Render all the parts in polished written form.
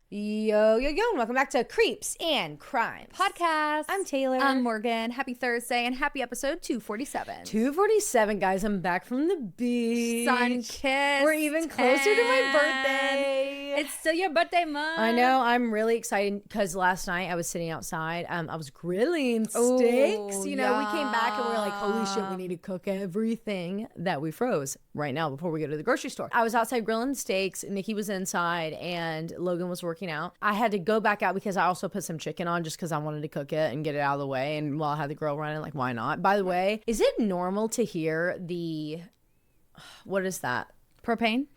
Yo, yo, yo, and welcome back to Creeps and Crimes Podcast. I'm Taylar. I'm Morgan. Happy Thursday and happy episode 247. 247, guys. I'm back from the beach. Sun kiss. We're even closer to my birthday. It's still your birthday month. I know. I'm really excited because last night I was sitting outside. I was grilling steaks. Ooh, we came back and we were like, holy shit, we need to cook everything that we froze right now before we go to the grocery store. I was outside grilling steaks. Nikki was inside and Logan was working out. I had to go back out because I also put some chicken on just because I wanted to cook it and get it out of the way. And while I had the grill running, like, why not? By the way, is it normal to hear the, what is that? Propane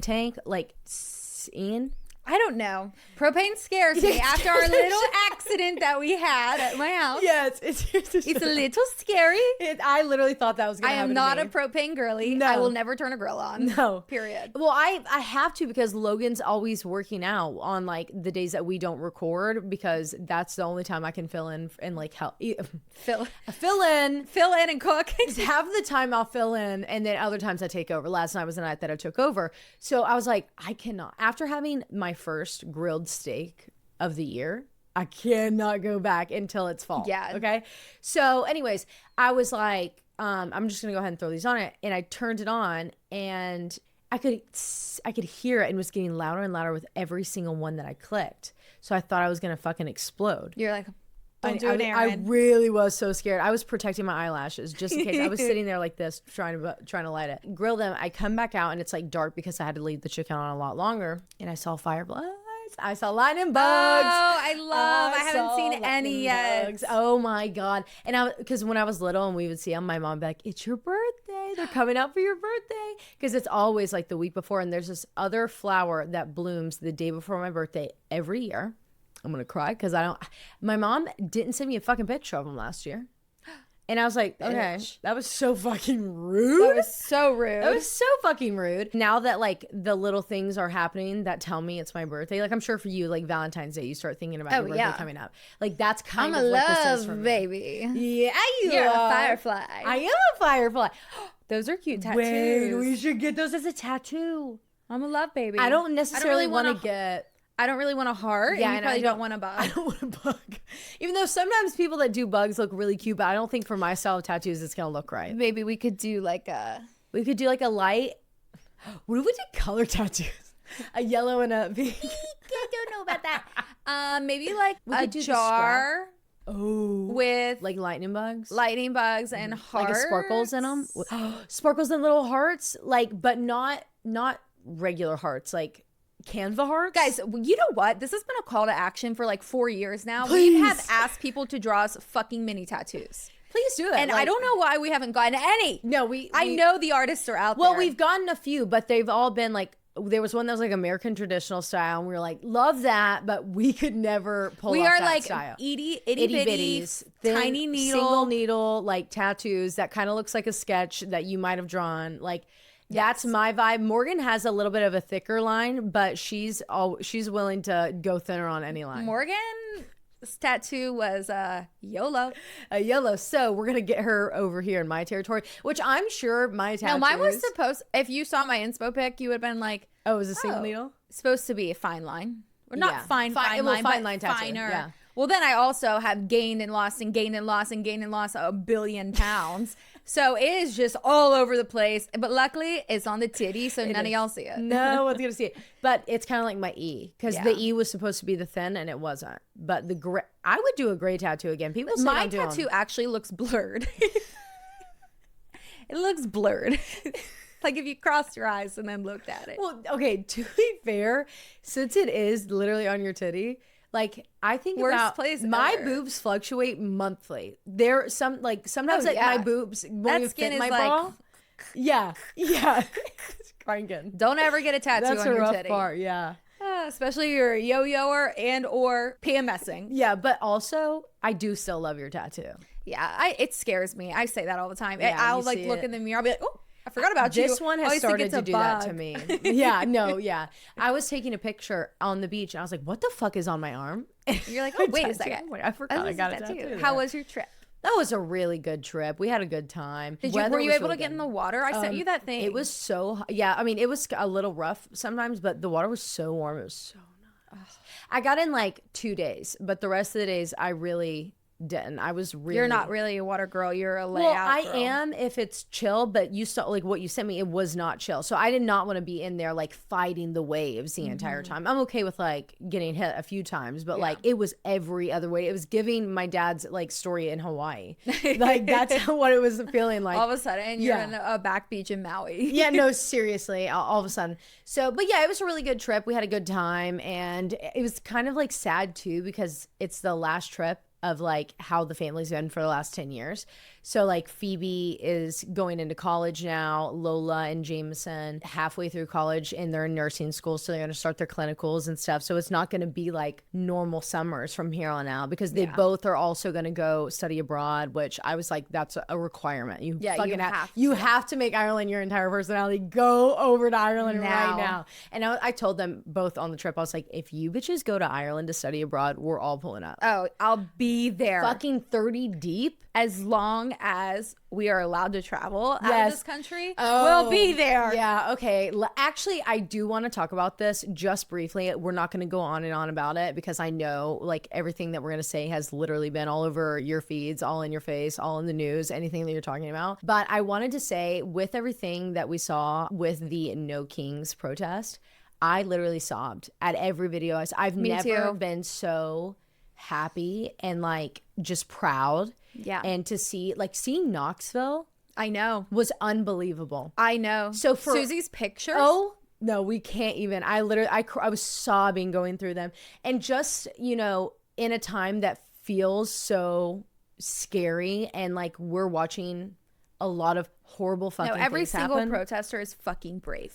tank, like, singing? I don't know. Propane scares me after our little accident that we had at my house. Yes, it's a little scary. I literally thought that was going to happen. I am not a propane girly. No. I will never turn a grill on. No. Period. Well, I have to because Logan's always working out on like the days that we don't record because that's the only time I can fill in and like help. Fill in and cook. Half the time I'll fill in and then other times I take over. Last night was the night that I took over. So I was like, I cannot. After having my first grilled steak of the year, I cannot go back until it's fall. Yeah. Okay. So anyways, I was like, I'm just gonna go ahead and throw these on it. And I turned it on and I could hear it and it was getting louder and louder with every single one that I clicked. So I thought I was gonna fucking explode. You're like, don't do it, Aaron. I really was so scared. I was protecting my eyelashes just in case. I was sitting there like this, trying to light it. Grill them. I come back out and it's like dark because I had to leave the chicken on a lot longer. And I saw fireflies. I saw lightning bugs. Oh, I haven't seen any yet. Bugs. Oh my God. And because when I was little and we would see them, my mom would be like, it's your birthday. They're coming out for your birthday. Because it's always like the week before. And there's this other flower that blooms the day before my birthday every year. I'm going to cry because my mom didn't send me a fucking picture of them last year. And I was like, okay, that was so fucking rude. That was so rude. That was so fucking rude. Now that like the little things are happening that tell me it's my birthday, like I'm sure for you, like Valentine's Day, you start thinking about your birthday coming up. Like that's kind of what this is for me. Baby. Yeah, you're a firefly. I am a firefly. Those are cute tattoos. Wait, we should get those as a tattoo. I'm a love baby. I don't necessarily want to get... I don't really want a heart. Yeah, and you probably don't want a bug. I don't want a bug. Even though sometimes people that do bugs look really cute, but I don't think for my style of tattoos it's gonna look right. Maybe we could do like a light. What if we did color tattoos? A yellow and a pink. I don't know about that. Maybe like a jar. Oh, with like lightning bugs and hearts, like sparkles in them. Sparkles and little hearts, like, but not regular hearts, like Canva hearts. Guys, you know what? This has been a call to action for like 4 years now. Please. We have asked people to draw us fucking mini tattoos. Please do it. And I don't know why we haven't gotten any. No, I know the artists are out there. Well, we've gotten a few, but they've all been like, there was one that was like American traditional style, and we were like, love that, but we could never pull off that like style. itty bitties, tiny needle, single needle, like tattoos that kind of looks like a sketch that you might have drawn. Like, that's my vibe. Morgan has a little bit of a thicker line, but she's willing to go thinner on any line. Morgan's tattoo was YOLO. YOLO. So we're gonna get her over here in my territory, which I'm sure my tattoos. No, mine was supposed. If you saw my inspo pic, you would have been like, "Oh, it was a single needle." Supposed to be a fine line, or not fine line, but line tattoo. Finer. Yeah. Well, then I also have gained and lost a billion pounds. So it is just all over the place. But luckily, it's on the titty, so none of y'all see it. No one's going to see it. But it's kind of like my E. Because the E was supposed to be the thin, and it wasn't. But I would do a gray tattoo again. People say my tattoo actually looks blurred. It looks blurred. Like if you crossed your eyes and then looked at it. Well, okay, to be fair, since it is literally on your titty... Like I think about my boobs fluctuate monthly. There sometimes my boobs won't fit my ball. Yeah. Don't ever get a tattoo on your titty. Part, yeah. Especially you're a yo-yoer and or PMSing. Yeah, but also I do still love your tattoo. Yeah, it scares me. I say that all the time. Yeah, I'll like look in the mirror. I'll be like, oh, I forgot about you. This one has started to do that to me. Yeah. I was taking a picture on the beach and I was like, what the fuck is on my arm? You're like, oh, wait a second. I forgot I got a tattoo. How was your trip? That was a really good trip. We had a good time. Were you able to get in the water? I sent you that thing. It was so, yeah. I mean, it was a little rough sometimes, but the water was so warm. It was so nice. I got in like 2 days, but the rest of the days I really didn't. I was really. You're not really a water girl. You're a layout Well, I girl. am if it's chill, but you saw like what you sent me. It was not chill, so I did not want to be in there like fighting the waves the entire time. I'm okay with like getting hit a few times, but like it was every other way. It was giving my dad's like story in Hawaii. Like that's what it was feeling like. All of a sudden, you're in a back beach in Maui. Yeah, no, seriously, all of a sudden. So, but yeah, it was a really good trip. We had a good time, and it was kind of like sad too because it's the last trip of like how the family's been for the last 10 years. So like Phoebe is going into college now, Lola and Jameson halfway through college, and they're in nursing school, so they're going to start their clinicals and stuff. So it's not going to be like normal summers from here on out because they both are also going to go study abroad, which I was like, that's a requirement. You fucking have to make Ireland your entire personality. Go over to Ireland right now. And I told them both on the trip, I was like, if you bitches go to Ireland to study abroad, we're all pulling up. Oh, I'll be there. Fucking 30 deep. As long as we are allowed to travel out of this country, Oh, we'll be there. Yeah, okay. Actually, I do want to talk about this just briefly. We're not going to go on and on about it because I know like everything that we're going to say has literally been all over your feeds, all in your face, all in the news, anything that you're talking about. But I wanted to say, with everything that we saw with the No Kings protest, I literally sobbed at every video. I've never been so happy and like just proud. Yeah. And to see like seeing Knoxville, I know, was unbelievable. I know. So for Susie's pictures. Oh no, we can't even. I literally I was sobbing going through them, and just, you know, in a time that feels so scary, and like we're watching a lot of horrible fucking things happen. Every single protester is fucking brave.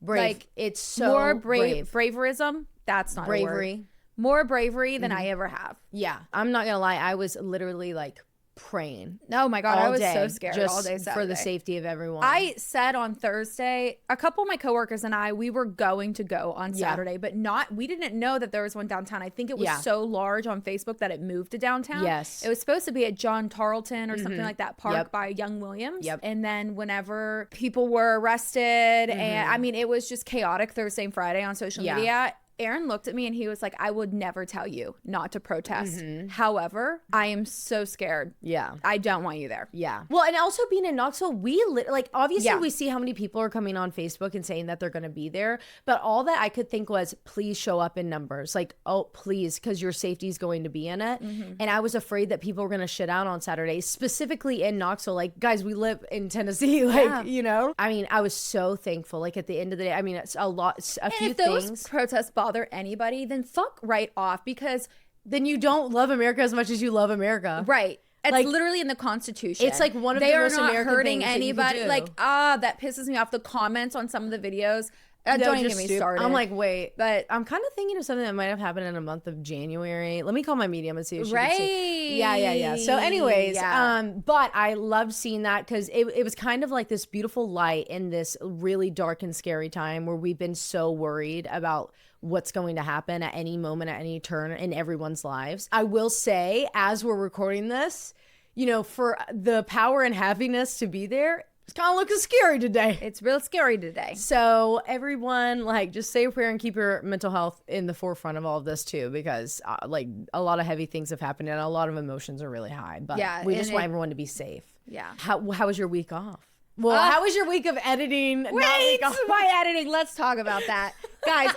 Like it's so more braverism. That's not bravery. A word. More bravery than I ever have. Yeah, I'm not gonna lie. I was literally like praying. Oh my God, I was day, so scared just all day Saturday. for the safety of everyone. I said on Thursday, a couple of my coworkers and we were going to go on Saturday, but we didn't know that there was one downtown. I think it was so large on Facebook that it moved to downtown. Yes. It was supposed to be at John Tarleton or something like that park by Young Williams. Yep. And then whenever people were arrested, and I mean, it was just chaotic Thursday and Friday on social media. Aaron looked at me and he was like, I would never tell you not to protest. However, I am so scared. Yeah. I don't want you there. Yeah. Well, and also being in Knoxville, like obviously we see how many people are coming on Facebook and saying that they're going to be there. But all that I could think was, please show up in numbers. Like, oh, please, because your safety is going to be in it. And I was afraid that people were going to shit out on Saturday, specifically in Knoxville. Like, guys, we live in Tennessee. Like, you know, I mean, I was so thankful. Like at the end of the day, I mean, it's a few things. Those protests bother anybody, then fuck right off, because then you don't love America as much as you love America. Right. It's like, literally in the Constitution. It's like one of the most American They are not hurting things anybody. Like, that pisses me off. The comments on some of the videos. Don't even get me started. I'm like, wait, but I'm kind of thinking of something that might have happened in the month of January. Let me call my medium and see if she can see. Yeah. So anyways, but I loved seeing that because it was kind of like this beautiful light in this really dark and scary time where we've been so worried about what's going to happen at any moment, at any turn in everyone's lives. I will say, as we're recording this, you know, for the power and happiness to be there, it's kind of looking scary today. It's real scary today. So everyone, like, just say a prayer and keep your mental health in the forefront of all of this too, because like a lot of heavy things have happened and a lot of emotions are really high. But we just want everyone to be safe. Yeah. How was your week off? Well, how was your week of editing? Wait, my editing. Let's talk about that. Guys,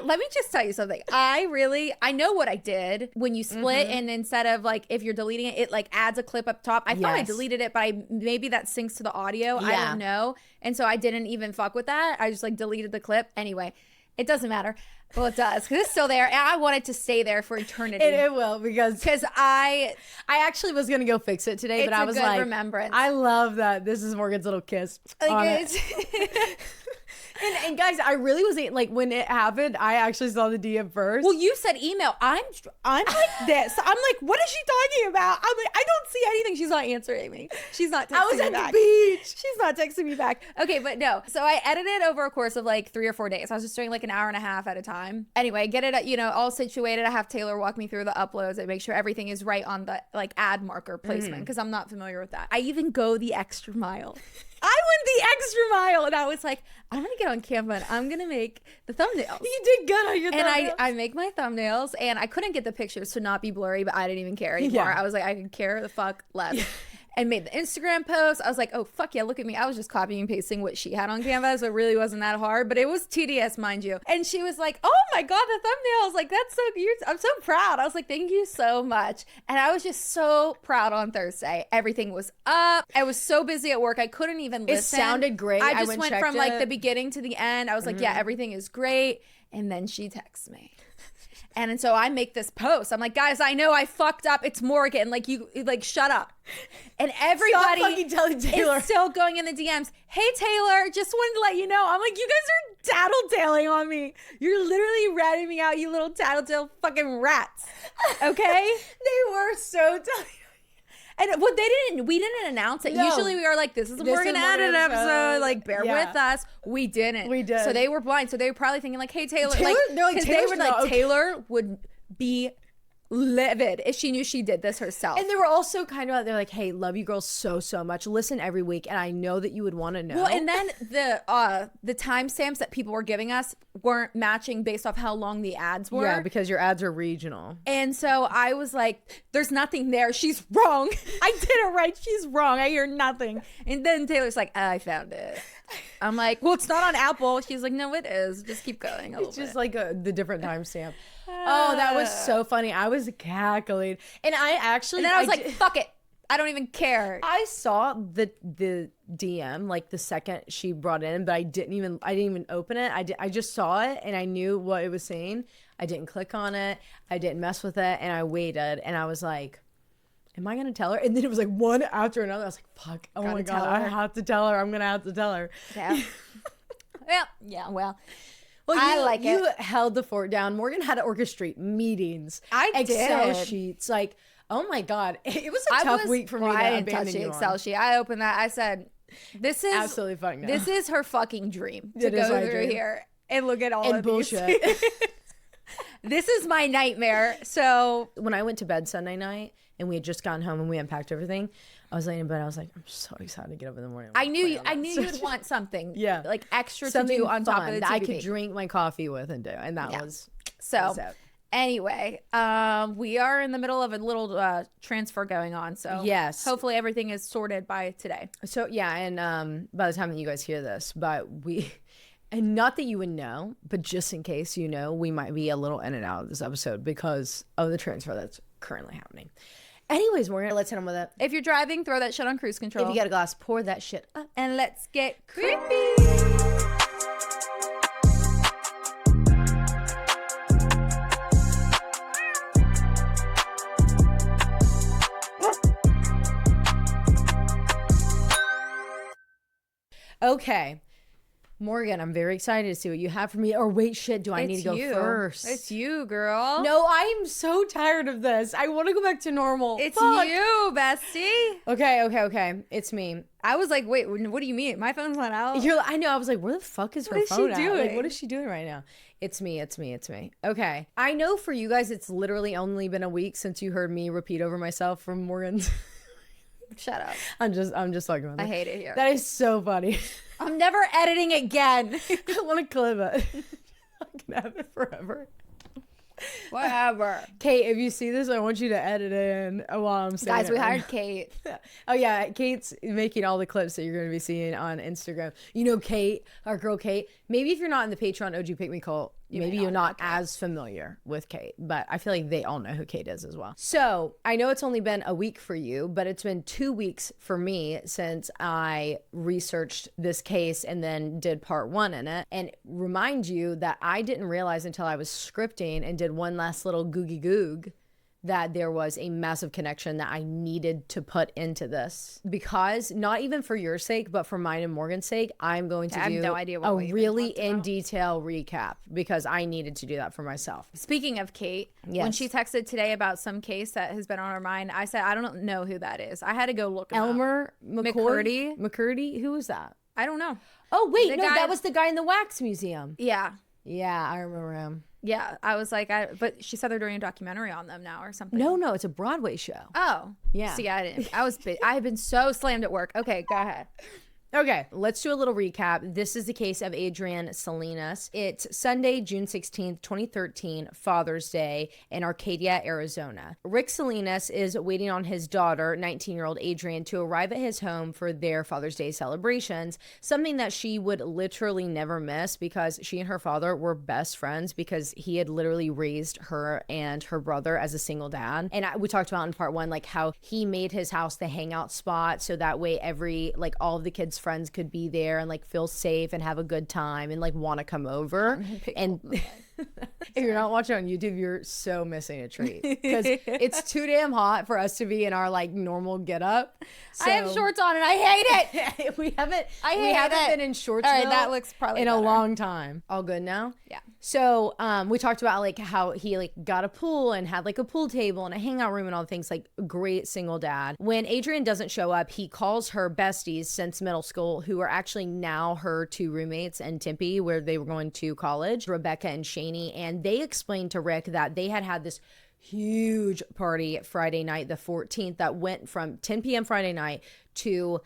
let me just tell you something. I know what I did when you split, and instead of like, if you're deleting it, it like adds a clip up top. I thought I deleted it, but maybe that syncs to the audio. I don't know. And so I didn't even fuck with that. I just like deleted the clip. Anyway, it doesn't matter. Well, it does, because it's still there, and I want it to stay there for eternity. It will, because I actually was gonna go fix it today, but I was like, like, remembrance. I love that. This is Morgan's little kiss on it. And guys, I really wasn't like, when it happened, I actually saw the DM first. Well, you said email. I'm like this. I'm like, what is she talking about? I'm like, I don't see anything. She's not answering me. She's not texting me back. I was at the beach. She's not texting me back. Okay, but no. So I edited over a course of like 3 or 4 days. I was just doing like an hour and a half at a time. Anyway, get it, you know, all situated. I have Taylar walk me through the uploads and make sure everything is right on the like ad marker placement, because I'm not familiar with that. I even go the extra mile. I went the extra mile, and I was like, I'm gonna get on Canva and I'm gonna make the thumbnails. You did good on your thumbnails. And I make my thumbnails, and I couldn't get the pictures to not be blurry, but I didn't even care anymore. Yeah. I was like, I could care the fuck less. And made the Instagram post. I was like, oh, fuck yeah, look at me. I was just copying and pasting what she had on Canva, so it really wasn't that hard, but it was tedious, mind you. And she was like, oh my God, the thumbnails, like, that's so cute. I'm so proud. I was like, thank you so much. And I was just so proud on Thursday. Everything was up. I was so busy at work, I couldn't even listen. It sounded great. I just went from like it. the beginning to the end. I was like, yeah, everything is great. And then she texts me. And so I make this post. I'm like, guys, I know I fucked up. It's Morgan. Like, you, like, shut up. And everybody fucking telling Taylar. is still going in the DMs. Hey, Taylar, just wanted to let you know. I'm like, you guys are tattletaling on me. You're literally ratting me out, you little tattletale fucking rats. Okay? They were so telling. And what we didn't announce it. No. Usually we are like, this is a Morgan added episode. Like, bear with us. We didn't. We did. So they were blind. So they were probably thinking like, hey, Taylar. Like, they're like, 'cause they Taylor's were like, not okay. Taylar would be livid if she knew she did this herself. And they were also kind of, they're like, hey, love you girls so much. Listen every week, and I know that you would want to know. Well, and then the timestamps that people were giving us weren't matching based off how long the ads were. Yeah, because your ads are regional. And so I was like, there's nothing there. She's wrong. I did it right. She's wrong. I hear nothing. And then Taylor's like, I found it. I'm like, well, it's not on Apple. She's like, no, it is. Just keep going a little It's just bit. like the different timestamp. Oh, that was so funny. I was cackling. And I actually... And then I was like, fuck it. I don't even care. I saw the DM like the second she brought it in, but I didn't even open it. I just saw it and I knew what it was saying. I didn't click on it. I didn't mess with it, and I waited, and I was like, am I gonna tell her? And then it was like one after another. I was like, fuck, oh my God, I have to tell her. I'm gonna have to tell her. Yeah. Well, Well, you you held the fort down. Morgan had to orchestrate meetings, Excel did. sheets. Like, oh my God, it was a tough week for me to I didn't touch abandon the you Excel on. sheet. I opened that. I said, this is Absolutely fucking no. This is her fucking dream to It is go my through dream. here and look at all And of bullshit. these. This is my nightmare. So When I went to bed Sunday night and we had just gotten home and we unpacked everything, I was laying in bed. I was like, I'm so excited to get up in the morning. I knew you'd want something, Yeah. like extra something to do on top fun of the that I TBD. could drink my coffee with and do, and that was So it. anyway, we are in the middle of a little transfer going on. So Yes. hopefully everything is sorted by today. So yeah, and by the time that you guys hear this, but we, and not that you would know, but just in case you know, we might be a little in and out of this episode because of the transfer that's currently happening. Anyways, Morgan, let's hit them with it. If you're driving, throw that shit on cruise control. If you got a glass, pour that shit up. And let's get creepy. Okay. Morgan, I'm very excited to see what you have for me. Or wait, shit, do I need to go first? It's you, girl. No, I'm so tired of this. I want to go back to normal. It's Fuck. you, bestie. Okay. It's me. I was like, wait, what do you mean? My phone's not out. I know. I was like, where the fuck is her What is she phone at? Like, doing? what is she doing right now? It's me. Okay. I know for you guys, it's literally only been a week since you heard me repeat over myself from Morgan's. Shut up. I'm just talking about that. I hate it here. That is so funny. I'm never editing again. I want to clip it. I can have it forever. Whatever. Kate, if you see this, I want you to edit it in while I'm saying Guys, it we right hired now. Kate. Oh yeah, Kate's making all the clips that you're going to be seeing on Instagram. You know Kate, our girl Kate. Maybe if you're not in the Patreon OG Pick Me Cult, maybe you're not as familiar with Kate, but I feel like they all know who Kate is as well. So I know it's only been a week for you, but it's been 2 weeks for me since I researched this case and then did part 1 in it. And remind you that I didn't realize until I was scripting and did one last little googie goog that there was a massive connection that I needed to put into this, because not even for your sake, but for mine and Morgan's sake, I'm going to I have do no idea what a we even really talked about. in detail recap because I needed to do that for myself. Speaking of Kate, when Yes. she texted today about some case that has been on her mind, I said, I don't know who that is. I had to go look him up. Elmer McCurdy? McCurdy? Who was that? I don't know. Oh, wait, The no, guy- that was the guy in the wax museum. Yeah. Yeah, I remember him. Yeah. I was like, but she said they're doing a documentary on them now or something. No, it's a Broadway show. Oh. Yeah. See, I didn't. I have been so slammed at work. Okay, go ahead. Okay, let's do a little recap. This is the case of Adrienne Salinas. It's Sunday, June 16th, 2013, Father's Day in Arcadia, Arizona. Rick Salinas is waiting on his daughter, 19-year-old Adrienne, to arrive at his home for their Father's Day celebrations, something that she would literally never miss because she and her father were best friends because he had literally raised her and her brother as a single dad. And we talked about in part one, like how he made his house the hangout spot so that way all of the kids' friends could be there and like feel safe and have a good time and like want to come over. And if you're not watching on YouTube, you're so missing a treat because it's too damn hot for us to be in our like normal get up. I have shorts on and I hate it. we haven't been in shorts. All right, that looks probably in better. a long time. All good now? Yeah. So we talked about like how he like got a pool and had like a pool table and a hangout room and all the things, like great single dad. When Adrienne doesn't show up, he calls her besties since middle school, who are actually now her two roommates in Tempe, where they were going to college, Rebecca and Shani, and they explained to Rick that they had this huge party Friday night, the 14th, that went from 10 p.m. Friday night to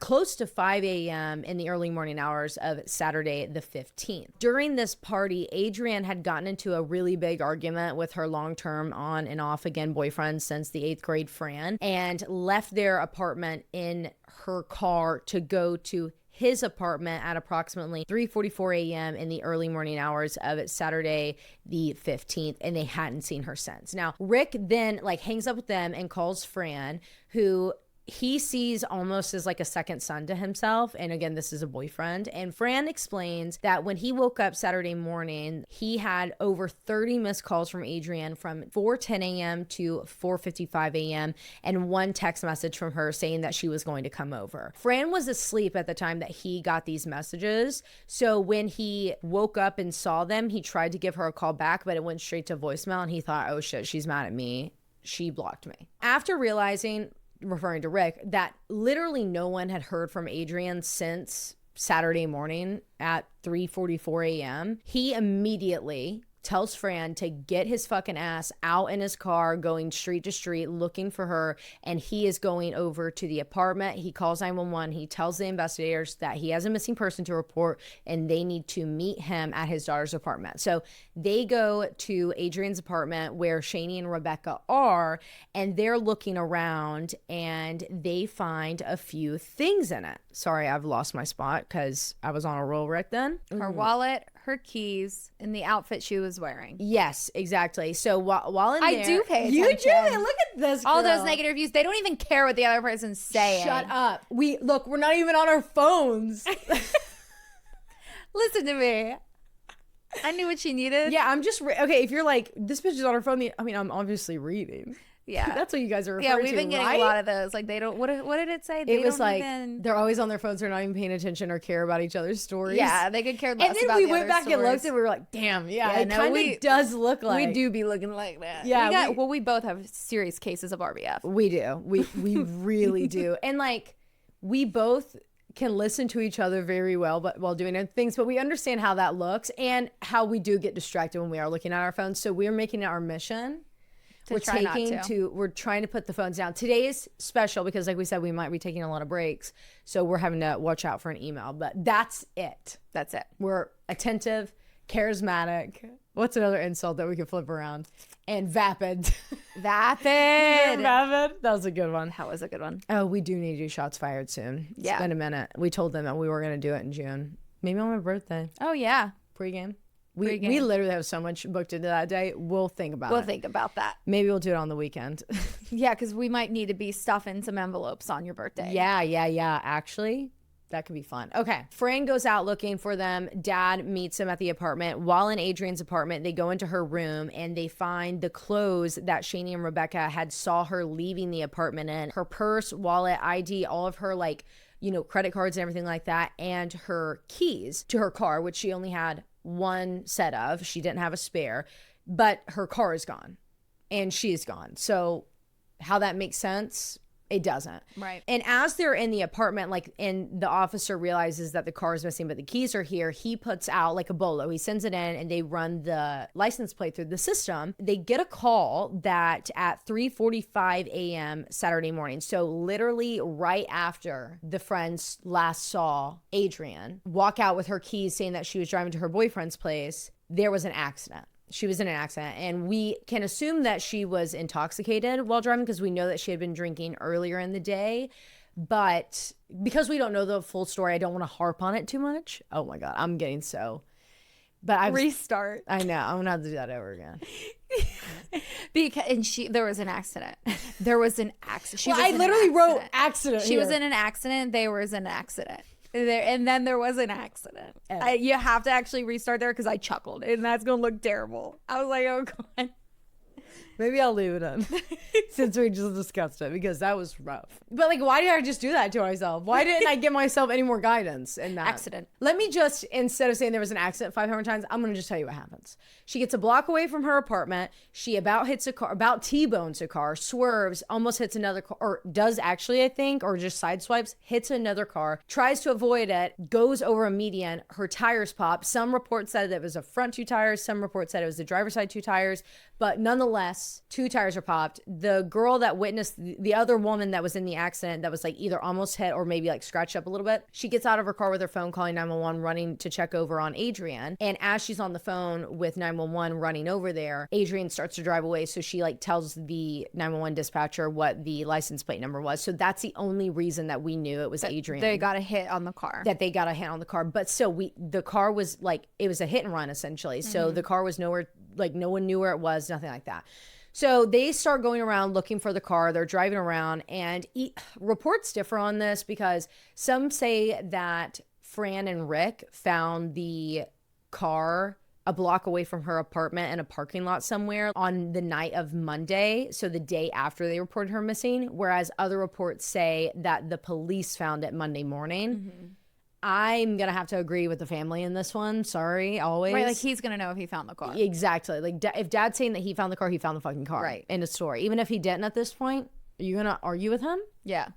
close to 5 a.m. in the early morning hours of Saturday the 15th. During this party, Adrienne had gotten into a really big argument with her long-term on and off again boyfriend since the 8th grade, Fran, and left their apartment in her car to go to his apartment at approximately 3:44 a.m. in the early morning hours of Saturday the 15th, and they hadn't seen her since. Now, Rick then like hangs up with them and calls Fran, who he sees almost as like a second son to himself. And again, this is a boyfriend. And Fran explains that when he woke up Saturday morning, he had over 30 missed calls from Adrienne from 4:10 a.m. to 4:55 a.m. and one text message from her saying that she was going to come over. Fran was asleep at the time that he got these messages. So when he woke up and saw them, he tried to give her a call back, but it went straight to voicemail. And he thought, oh shit, she's mad at me. She blocked me. After realizing, referring to Rick, that literally no one had heard from Adrienne since Saturday morning at 3:44 a.m., he immediately tells Fran to get his fucking ass out in his car, going street to street looking for her, and he is going over to the apartment. He calls 911. He tells the investigators that he has a missing person to report and they need to meet him at his daughter's apartment. So they go to Adrienne's apartment where Shani and Rebecca are, and they're looking around and they find a few things in it. Sorry, I've lost my spot because I was on a roll right then. Her wallet, her keys, and the outfit she was wearing. Yes, exactly. So while in there, I do pay attention. You do. Look at this girl. All those negative reviews. They don't even care what the other person's saying. Shut up. We're not even on our phones. Listen to me. I knew what she needed. Yeah, I'm just okay. If you're like, this bitch is on her phone, I mean, I'm obviously reading. Yeah, that's what you guys are referring to. Yeah, we've been getting a lot of those. Like, they don't. What did it say? It was like they're always on their phones. They're not even paying attention or care about each other's stories. Yeah, they could care less. And then about we the went back stories. and looked, and we were like, "Damn, yeah, it kind of does look like we do be looking like that." Yeah, we both have serious cases of RBF. We do. We really do, and like we both can listen to each other very well, but while doing other things, but we understand how that looks and how we do get distracted when we are looking at our phones. So we're making it our mission. We're trying to put the phones down. Today is special because, like we said, we might be taking a lot of breaks, so we're having to watch out for an email. But that's it. That's it. We're attentive, charismatic. What's another insult that we could flip around? And vapid. Vapid. Vapid. That was a good one. That was a good one. Oh, we do need to do shots fired soon. It's been a minute. We told them that we were going to do it in June. Maybe on my birthday. Oh yeah. Pre-game. We literally have so much booked into that day. We'll think about it. We'll think about that. Maybe we'll do it on the weekend. Yeah, because we might need to be stuffing some envelopes on your birthday. Yeah. Actually, that could be fun. Okay. Fran goes out looking for them. Dad meets him at the apartment. While in Adrienne's apartment, they go into her room and they find the clothes that Shani and Rebecca had saw her leaving the apartment in. Her purse, wallet, ID, all of her credit cards and everything like that, and her keys to her car, which she only had one set of. She didn't have a spare, but her car is gone and she's gone. So how that makes sense, It doesn't. Right. And as they're in the apartment, like, and the officer realizes that the car is missing, but the keys are here, he puts out like a bolo. He sends it in and they run the license plate through the system. They get a call that at 3:45 a.m. Saturday morning, so literally right after the friends last saw Adrienne walk out with her keys saying that she was driving to her boyfriend's place, there was an accident. She was in an accident, and we can assume that she was intoxicated while driving because we know that she had been drinking earlier in the day. But because we don't know the full story, I don't want to harp on it too much. Oh my God, I'm getting so... But I restart. I know. I'm gonna have to do that over again. There was an accident. There was an accident. I literally wrote accident. She was in an accident. There was an accident. And then there was an accident. You have to actually restart there because I chuckled, and that's gonna look terrible. I was like, oh God. Maybe I'll leave it in since we just discussed it because that was rough. But like, why did I just do that to myself? Why didn't I give myself any more guidance in that? Accident. Let me just, instead of saying there was an accident 500 times, I'm going to just tell you what happens. She gets a block away from her apartment. She about hits a car, about T-bones a car, swerves, almost hits another car, or does actually, I think, or just sideswipes, hits another car, tries to avoid it, goes over a median. Her tires pop. Some reports said that it was the front two tires. Some reports said it was the driver's side two tires. But nonetheless, two tires are popped. The girl that witnessed, the other woman that was in the accident that was like either almost hit or maybe like scratched up a little bit, she gets out of her car with her phone calling 911, running to check over on Adrienne. And as she's on the phone with 911 running over there, Adrienne starts to drive away. So she like tells the 911 dispatcher what the license plate number was. So that's the only reason that we knew it was Adrienne. They got a hit on the car. That they got a hit on the car. But still, the car was like, it was a hit and run essentially. So the car was nowhere, like no one knew where it was, nothing like that. So they start going around looking for the car. They're driving around, and reports differ on this because some say that Fran and Rick found the car a block away from her apartment in a parking lot somewhere on the night of Monday, so the day after they reported her missing, whereas other reports say that the police found it Monday morning. I'm going to have to agree with the family in this one. Sorry, always. Right, like he's going to know if he found the car. Exactly. Like if Dad's saying that he found the car, he found the fucking car. Right. End of story. Even if he didn't at this point, are you going to argue with him? Yeah.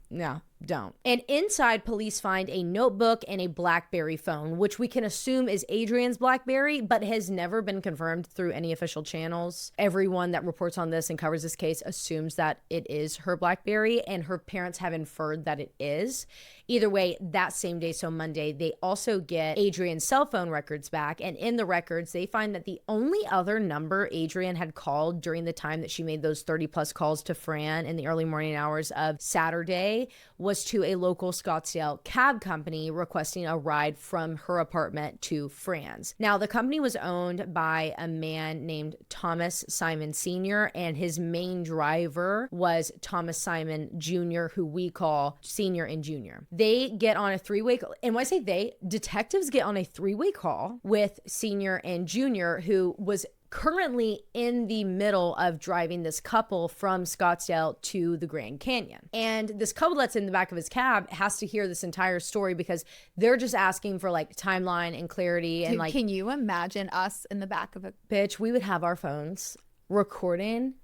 No, don't. And inside, police find a notebook and a BlackBerry phone, which we can assume is Adrienne's BlackBerry, but has never been confirmed through any official channels. Everyone that reports on this and covers this case assumes that it is her BlackBerry, and her parents have inferred that it is. Either way, that same day, so Monday, they also get Adrienne's cell phone records back. And in the records, they find that the only other number Adrienne had called during the time that she made those 30 plus calls to Fran in the early morning hours of Saturday was to a local Scottsdale cab company requesting a ride from her apartment to Fran's. Now, the company was owned by a man named Thomas Simon Sr., and his main driver was Thomas Simon Jr., who we call Senior and Junior. They get on a three-way, and when I say they, detectives get on a three-way call with Senior and Junior, who was currently in the middle of driving this couple from Scottsdale to the Grand Canyon. And this couple that's in the back of his cab has to hear this entire story because they're just asking for like timeline and clarity. And Dude, like, can you imagine us in the back of a bitch, we would have our phones recording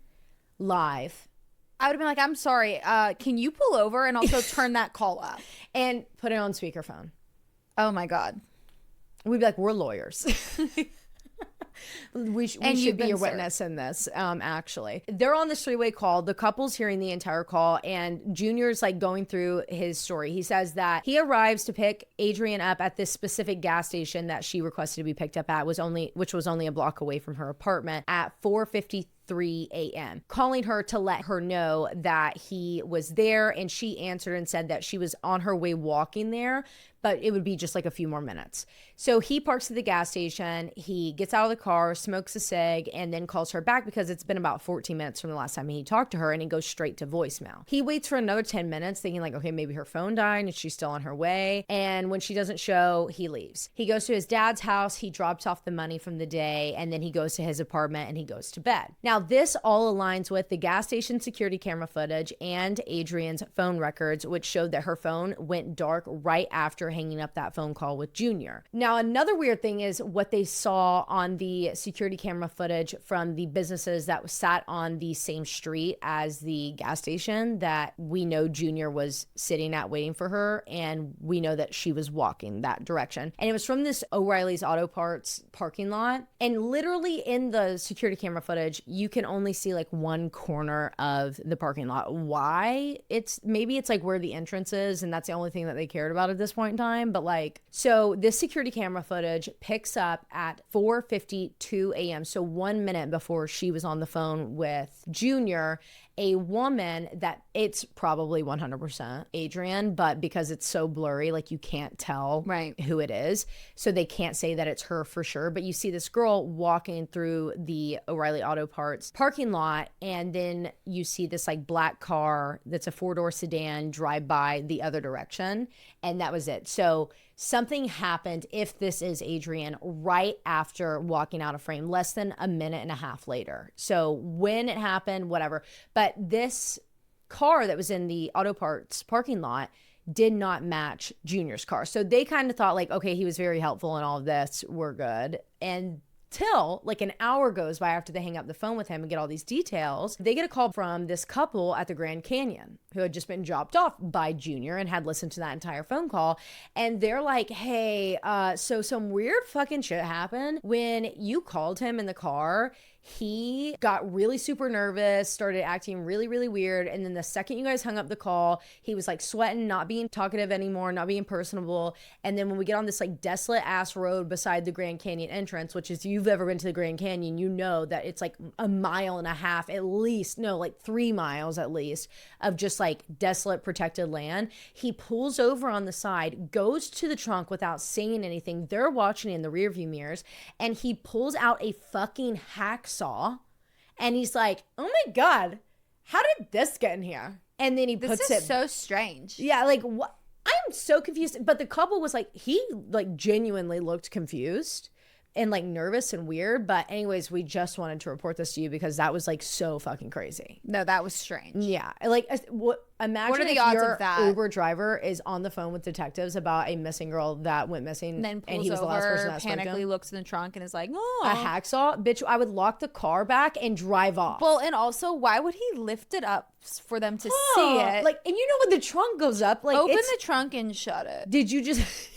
live. I would have been like, I'm sorry, can you pull over and also turn that call up? And put it on speakerphone. Oh my God. We'd be like, we're lawyers. We should be your witness in this, actually. They're on this three-way call. The couple's hearing the entire call, and Junior's like going through his story. He says that he arrives to pick Adrienne up at this specific gas station that she requested to be picked up at, which was only a block away from her apartment, at 4:53 a.m., calling her to let her know that he was there, and she answered and said that she was on her way walking there, but it would be just like a few more minutes. So he parks at the gas station, he gets out of the car, smokes a cig, and then calls her back because it's been about 14 minutes from the last time he talked to her, and he goes straight to voicemail. He waits for another 10 minutes thinking like, okay, maybe her phone died and she's still on her way. And when she doesn't show, he leaves. He goes to his dad's house, he drops off the money from the day, and then he goes to his apartment and he goes to bed. Now, this all aligns with the gas station security camera footage and Adrienne's phone records, which showed that her phone went dark right after hanging up that phone call with Junior. Now, another weird thing is what they saw on the security camera footage from the businesses that sat on the same street as the gas station that we know Junior was sitting at waiting for her, and we know that she was walking that direction. And it was from this O'Reilly's Auto Parts parking lot. And literally in the security camera footage, you can only see like one corner of the parking lot. Why? Maybe it's like where the entrance is, and that's the only thing that they cared about at this point in time. But like, so this security camera footage picks up at 4:52 a.m. So 1 minute before she was on the phone with Junior, a woman that it's probably 100% Adrienne, but because it's so blurry, like you can't tell who it is. So they can't say that it's her for sure. But you see this girl walking through the O'Reilly Auto Parts parking lot, and then you see this like black car that's a 4-door sedan drive by the other direction. And that was it. So something happened, if this is Adrienne, right after walking out of frame, less than a minute and a half later. So when it happened, whatever. But this car that was in the auto parts parking lot did not match Junior's car. So they kind of thought like, okay, he was very helpful in all of this. We're good. And till like an hour goes by after they hang up the phone with him and get all these details, they get a call from this couple at the Grand Canyon who had just been dropped off by Junior and had listened to that entire phone call. And they're like, hey, so some weird fucking shit happened when you called him in the car. He got really super nervous, started acting really, really weird. And then the second you guys hung up the call, he was like sweating, not being talkative anymore, not being personable. And then when we get on this like desolate ass road beside the Grand Canyon entrance, which is, if you've ever been to the Grand Canyon, you know that it's like a mile and a half at least, no, like 3 miles at least of just like desolate protected land. He pulls over on the side, goes to the trunk without saying anything. They're watching in the rearview mirrors, and he pulls out a fucking hacksaw, and he's like, oh my God, how did this get in here? And then he puts it. This is so strange. Yeah, like what? I'm so confused. But the couple was like, he like genuinely looked confused and like nervous and weird. But anyways, we just wanted to report this to you because that was like so fucking crazy. No, that was strange. Yeah. Like imagine what are the if odds your of that? Uber driver is on the phone with detectives about a missing girl that went missing, And then pulls he was over, the last person that spoke to panically him. looks in the trunk and is like, oh. A hacksaw? Bitch, I would lock the car back and drive off. Well, and also, why would he lift it up for them to see it? Like, and you know when the trunk goes up, like open the trunk and shut it. Did you just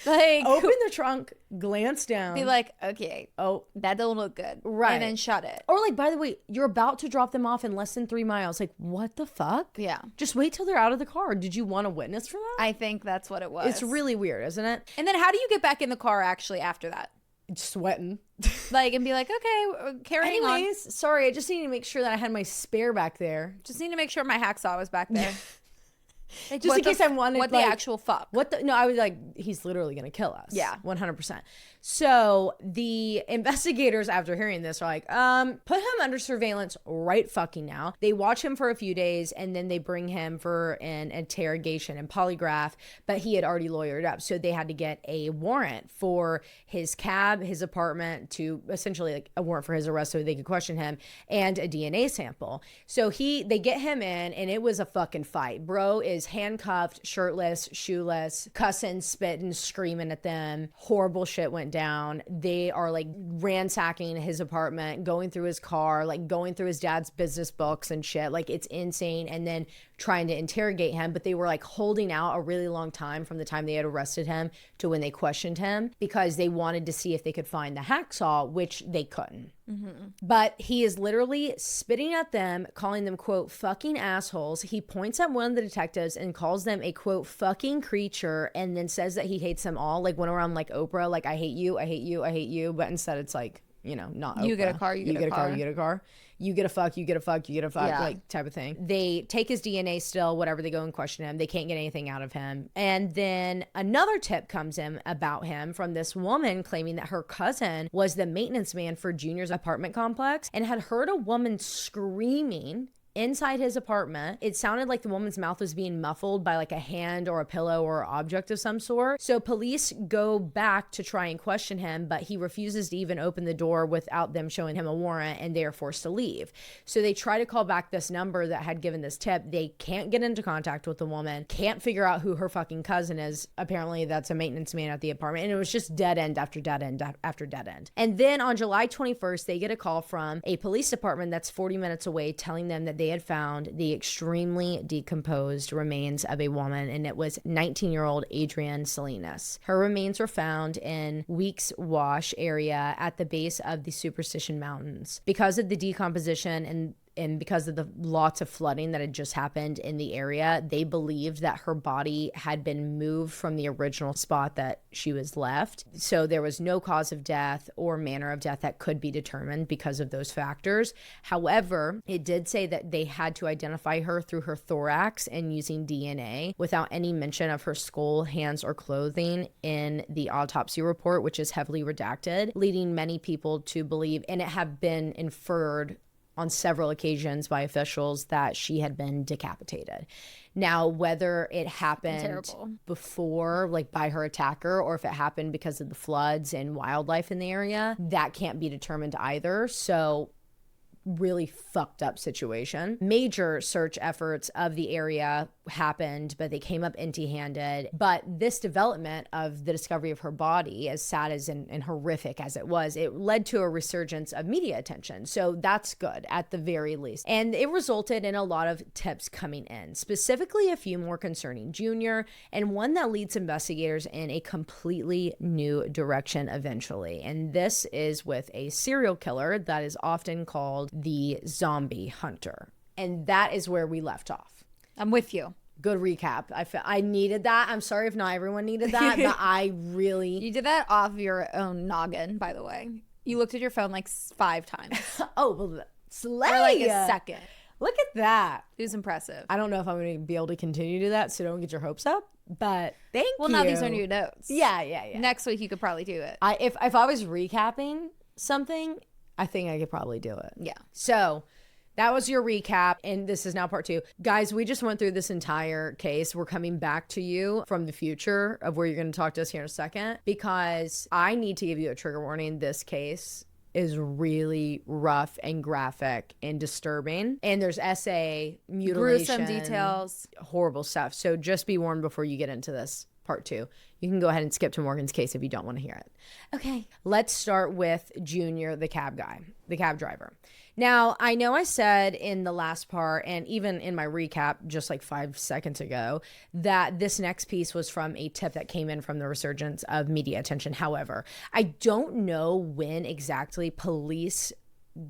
like open the trunk, glance down, be like, okay, oh, that don't look good, right, and then shut it? Or like, by the way, you're about to drop them off in less than 3 miles. Like, what the fuck? Yeah, just wait till they're out of the car. Did you want a witness for that? I think that's what it was. It's really weird, isn't it? And then how do you get back in the car actually after that? Sweating. Like, and be like, okay, carrying on. Sorry, I just need to make sure that I had my spare back there. Just need to make sure my hacksaw was back there. Like, just in case I wanted, what like, the actual fuck? No, I was like, he's literally gonna kill us. Yeah, 100%. So the investigators, after hearing this, are like, put him under surveillance right fucking now. They watch him for a few days, and then they bring him for an interrogation and polygraph. But he had already lawyered up, so they had to get a warrant for his cab, his apartment, to essentially like a warrant for his arrest so they could question him, and a DNA sample. So they get him in, and it was a fucking fight. Bro is handcuffed, shirtless, shoeless, cussing, spitting, screaming at them. Horrible shit went down. They are like ransacking his apartment, going through his car, like going through his dad's business books and shit. Like, it's insane. And then trying to interrogate him, but they were like holding out a really long time from the time they had arrested him to when they questioned him, because they wanted to see if they could find the hacksaw, which they couldn't. Mm-hmm. But he is literally spitting at them, calling them, quote, fucking assholes. He points at one of the detectives and calls them a, quote, fucking creature, and then says that he hates them all. Like, went around like Oprah, like, I hate you, I hate you, I hate you. But instead it's like, you know, not Oprah. You get a car, you get a car. You get a car. You get a fuck, you get a fuck, you get a fuck, yeah, like type of thing. They take his DNA still, whatever, they go and question him. They can't get anything out of him. And then another tip comes in about him from this woman claiming that her cousin was the maintenance man for Junior's apartment complex and had heard a woman screaming inside his apartment. It sounded like the woman's mouth was being muffled by like a hand or a pillow or object of some sort. So police go back to try and question him, but he refuses to even open the door without them showing him a warrant, and they are forced to leave. So they try to call back this number that had given this tip. They can't get into contact with the woman, can't figure out who her fucking cousin is. Apparently that's a maintenance man at the apartment, and it was just dead end after dead end after dead end. And then on July 21st, they get a call from a police department that's 40 minutes away telling them that they had found the extremely decomposed remains of a woman, and it was 19-year-old Adrienne Salinas. Her remains were found in Weeks Wash area at the base of the Superstition Mountains. Because of the decomposition and because of the lots of flooding that had just happened in the area, they believed that her body had been moved from the original spot that she was left. So there was no cause of death or manner of death that could be determined because of those factors. However, it did say that they had to identify her through her thorax and using DNA without any mention of her skull, hands, or clothing in the autopsy report, which is heavily redacted, leading many people to believe, and it had been inferred on several occasions by officials, that she had been decapitated. Now, whether it happened before, like by her attacker, or if it happened because of the floods and wildlife in the area, that can't be determined either. So really fucked up situation. Major search efforts of the area happened, but they came up empty-handed. But this development of the discovery of her body, as sad as and horrific as it was, it led to a resurgence of media attention. So that's good at the very least. And it resulted in a lot of tips coming in, specifically a few more concerning Junior, and one that leads investigators in a completely new direction eventually. And this is with a serial killer that is often called the zombie hunter. And that is where we left off. I'm with you. Good recap. I needed that. I'm sorry if not everyone needed that, but I really... You did that off your own noggin, by the way. You looked at your phone like 5 times. Oh, well, slay. For like a second. Look at that. It was impressive. I don't know if I'm going to be able to continue to do that, so don't get your hopes up, but thank you. Well, now these are new notes. Yeah. Next week you could probably do it. If I was recapping something, I think I could probably do it. Yeah. So that was your recap, and this is now part 2. Guys, we just went through this entire case. We're coming back to you from the future of where you're going to talk to us here in a second, because I need to give you a trigger warning. This case is really rough and graphic and disturbing, and there's SA, mutilation, gruesome details, horrible stuff. So just be warned before you get into this part 2. You can go ahead and skip to Morgan's case if you don't want to hear it. Okay, let's start with Junior, the cab guy, the cab driver. Now, I know I said in the last part, and even in my recap just like 5 seconds ago, that this next piece was from a tip that came in from the resurgence of media attention. However, I don't know when exactly police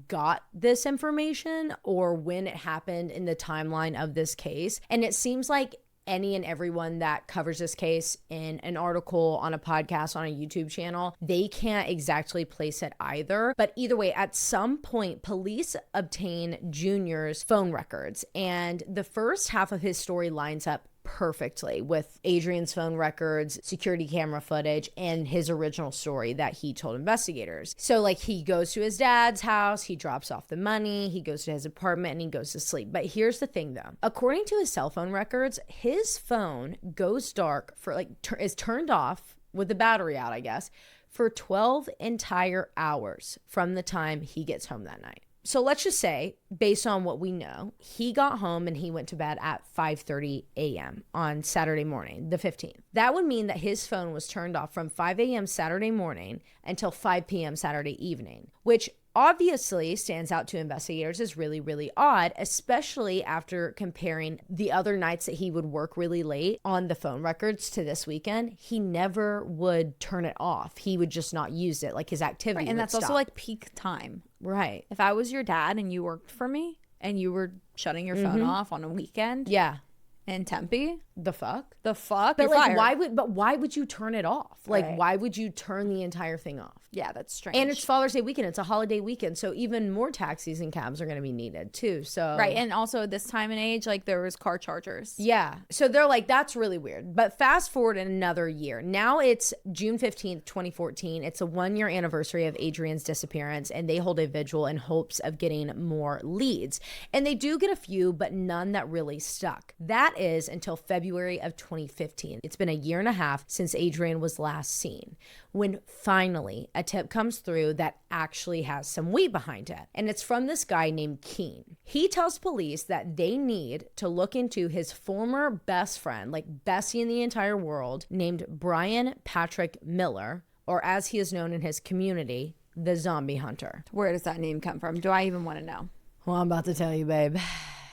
got this information or when it happened in the timeline of this case. And it seems like any and everyone that covers this case in an article, on a podcast, on a YouTube channel, they can't exactly place it either. But either way, at some point, police obtain Junior's phone records, and the first half of his story lines up perfectly with Adrienne's phone records, security camera footage, and his original story that he told investigators. So like, he goes to his dad's house, he drops off the money, he goes to his apartment, and he goes to sleep. But here's the thing though, according to his cell phone records, his phone goes dark for like, is turned off with the battery out, I guess, for 12 entire hours from the time he gets home that night. So let's just say, based on what we know, he got home and he went to bed at 5:30 a.m. on Saturday morning, the 15th. That would mean that his phone was turned off from 5 a.m. Saturday morning until 5 p.m. Saturday evening, which obviously stands out to investigators as really, really odd, especially after comparing the other nights that he would work really late on the phone records to this weekend. He never would turn it off. He would just not use it, like his activity right, and would that's stop. also like peak time. Right. If I was your dad and you worked for me and you were shutting your phone off on a weekend. Yeah. In Tempe? The fuck? The fuck? But You're like, fired. why would you turn it off? Like, Right. why would you turn the entire thing off? Yeah, that's strange. And it's Father's Day weekend. It's a holiday weekend. So even more taxis and cabs are going to be needed too. So right. And also this time and age, like there was car chargers. yeah. So they're like, that's really weird. But fast forward another year. Now it's June 15th, 2014. It's a 1-year anniversary of Adrienne's disappearance, and they hold a vigil in hopes of getting more leads. And they do get a few, but none that really stuck. That is until February of 2015. It's been a year and a half since Adrienne was last seen, when finally a tip comes through that actually has some weight behind it. And it's from this guy named Keen. He tells police that they need to look into his former best friend, like bestie in the entire world, named Brian Patrick Miller, or as he is known in his community, the Zombie Hunter. Where does that name come from? Do I even want to know? Well, I'm about to tell you, babe.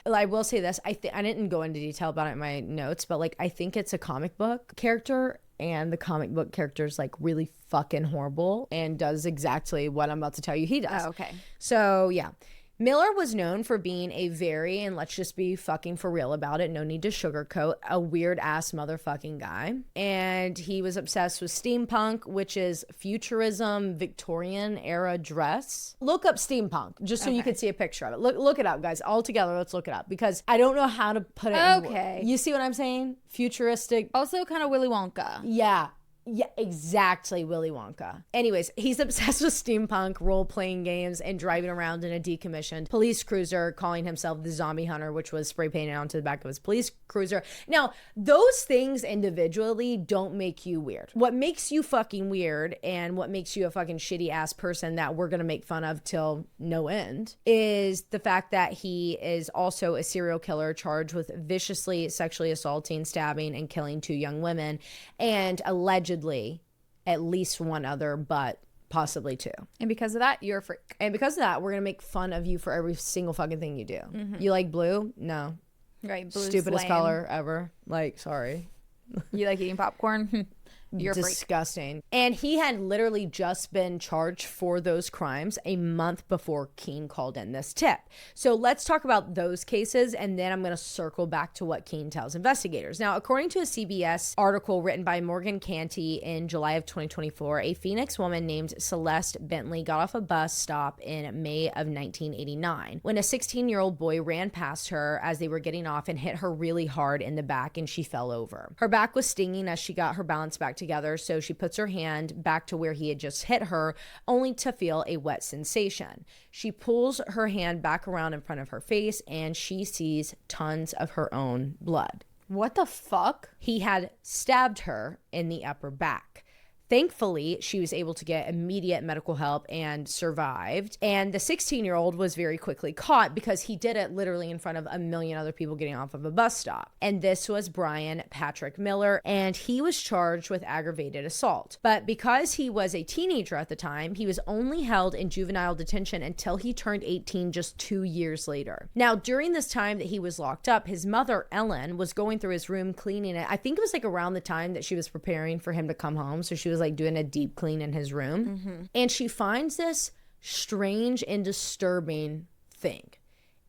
I will say this. I didn't go into detail about it in my notes, but like I think it's a comic book character, and the comic book character is like really fucking horrible and does exactly what I'm about to tell you he does. Oh, okay. So yeah. Miller was known for being a very, and let's just be fucking for real about it, no need to sugarcoat, a weird ass motherfucking guy. And he was obsessed with steampunk, which is futurism, Victorian era dress. Look up steampunk, just so you can see a picture of it. Look it up, guys. All together, let's look it up, because I don't know how to put it in words. You see what I'm saying? Futuristic. Also kind of Willy Wonka. Yeah. Yeah, exactly, Willy Wonka. Anyways, he's obsessed with steampunk, role-playing games, and driving around in a decommissioned police cruiser, calling himself the Zombie Hunter, which was spray painted onto the back of his police cruiser. Now, those things individually don't make you weird. What makes you fucking weird, and what makes you a fucking shitty-ass person that we're gonna make fun of till no end, is the fact that he is also a serial killer charged with viciously sexually assaulting, stabbing, and killing 2 young women, and allegedly at least 1 other, but possibly 2. And because of that, you're a freak. And because of that, we're gonna make fun of you for every single fucking thing you do. You like blue? No. Right. Blue's Stupidest lame. color ever. Like, sorry. You like eating popcorn? You're a freak. Disgusting. And he had literally just been charged for those crimes a month before Keen called in this tip. So let's talk about those cases, and then I'm going to circle back to what Keen tells investigators. Now, according to a CBS article written by Morgan Canty in July of 2024, a Phoenix woman named Celeste Bentley got off a bus stop in May of 1989 when a 16-year-old boy ran past her as they were getting off and hit her really hard in the back, and she fell over. Her back was stinging as she got her balance back together, so she puts her hand back to where he had just hit her, only to feel a wet sensation. She pulls her hand back around in front of her face, and she sees tons of her own blood. What the fuck? He had stabbed her in the upper back. Thankfully, she was able to get immediate medical help and survived. And the 16-year-old was very quickly caught because he did it literally in front of a million other people getting off of a bus stop. And this was Brian Patrick Miller, and he was charged with aggravated assault. But because he was a teenager at the time, he was only held in juvenile detention until he turned 18 just 2 years later. Now, during this time that he was locked up, his mother, Ellen, was going through his room cleaning it. I think it was like around the time that she was preparing for him to come home. So she was like doing a deep clean in his room. And she finds this strange and disturbing thing.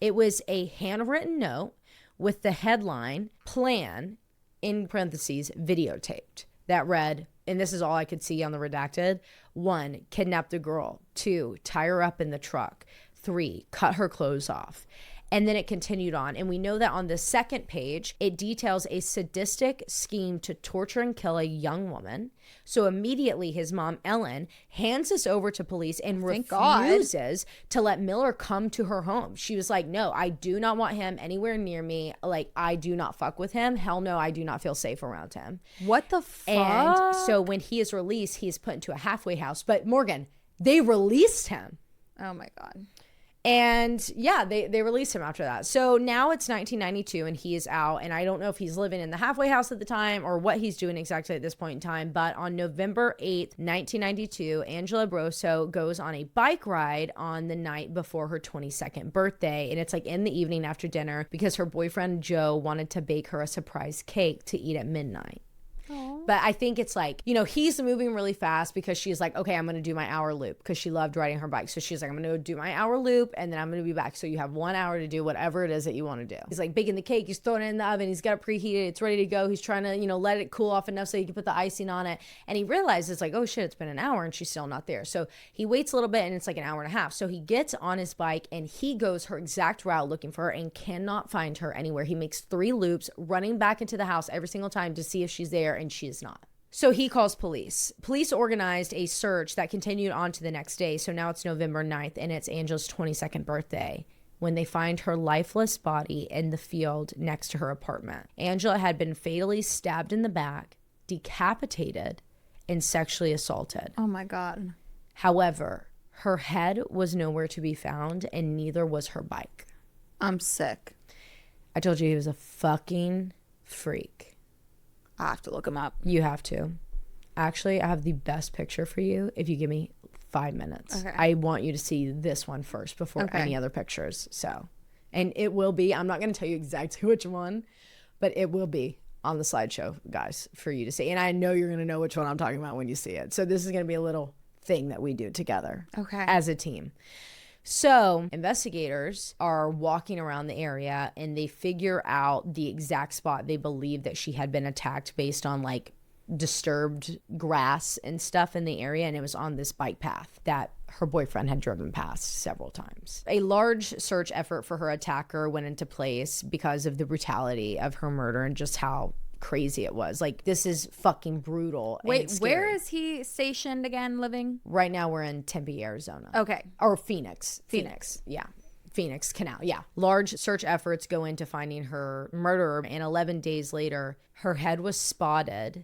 It was a handwritten note with the headline, plan, in parentheses, videotaped, that read, and this is all I could see on the redacted: 1, kidnap the girl. 2, tie her up in the truck. 3, cut her clothes off. And then it continued on. And we know that on the second page, it details a sadistic scheme to torture and kill a young woman. So immediately his mom, Ellen, hands this over to police and refuses to let Miller come to her home. She was like, no, I do not want him anywhere near me. Like, I do not fuck with him. Hell no, I do not feel safe around him. What the fuck? And so when he is released, he is put into a halfway house. But Morgan, they released him. Oh my God. And yeah, they released him after that. So now it's 1992 and he is out. And I don't know if he's living in the halfway house at the time or what he's doing exactly at this point in time. But on November 8th, 1992, Angela Brosso goes on a bike ride on the night before her 22nd birthday. And it's like in the evening after dinner because her boyfriend Joe wanted to bake her a surprise cake to eat at midnight. Aww. But I think it's like, you know, he's moving really fast because she's like, okay, I'm going to do my hour loop because she loved riding her bike. So she's like, I'm going to do my hour loop and then I'm going to be back. So you have 1 hour to do whatever it is that you want to do. He's like baking the cake. He's throwing it in the oven. He's got it preheated. It's ready to go. He's trying to, you know, let it cool off enough so he can put the icing on it. And he realizes like, oh shit, it's been an hour and she's still not there. So he waits a little bit and it's like an hour and a half. So he gets on his bike and he goes her exact route looking for her and cannot find her anywhere. He makes 3 loops running back into the house every single time to see if she's there, and she is not. So he calls police. Police organized a search that continued on to the next day. So now it's November 9th and it's Angela's 22nd birthday when they find her lifeless body in the field next to her apartment. Angela had been fatally stabbed in the back, decapitated, and sexually assaulted. Oh my God. However, her head was nowhere to be found and neither was her bike. I'm sick. I told you he was a fucking freak. I have to look him up. You have to. Actually, I have the best picture for you if you give me 5 minutes. Okay. I want you to see this one first before any other pictures. So, and it will be, I'm not going to tell you exactly which one, but it will be on the slideshow, guys, for you to see. And I know you're going to know which one I'm talking about when you see it. So this is going to be a little thing that we do together as a team. So investigators are walking around the area and they figure out the exact spot they believe that she had been attacked based on like disturbed grass and stuff in the area. And it was on this bike path that her boyfriend had driven past several times. A large search effort for her attacker went into place because of the brutality of her murder and just how crazy it was. Like, this is fucking brutal. Wait, where is he stationed again, living? Right now we're in Tempe, Arizona. Okay. Or Phoenix. Yeah. Phoenix Canal. Yeah. Large search efforts go into finding her murderer, and 11 days later, her head was spotted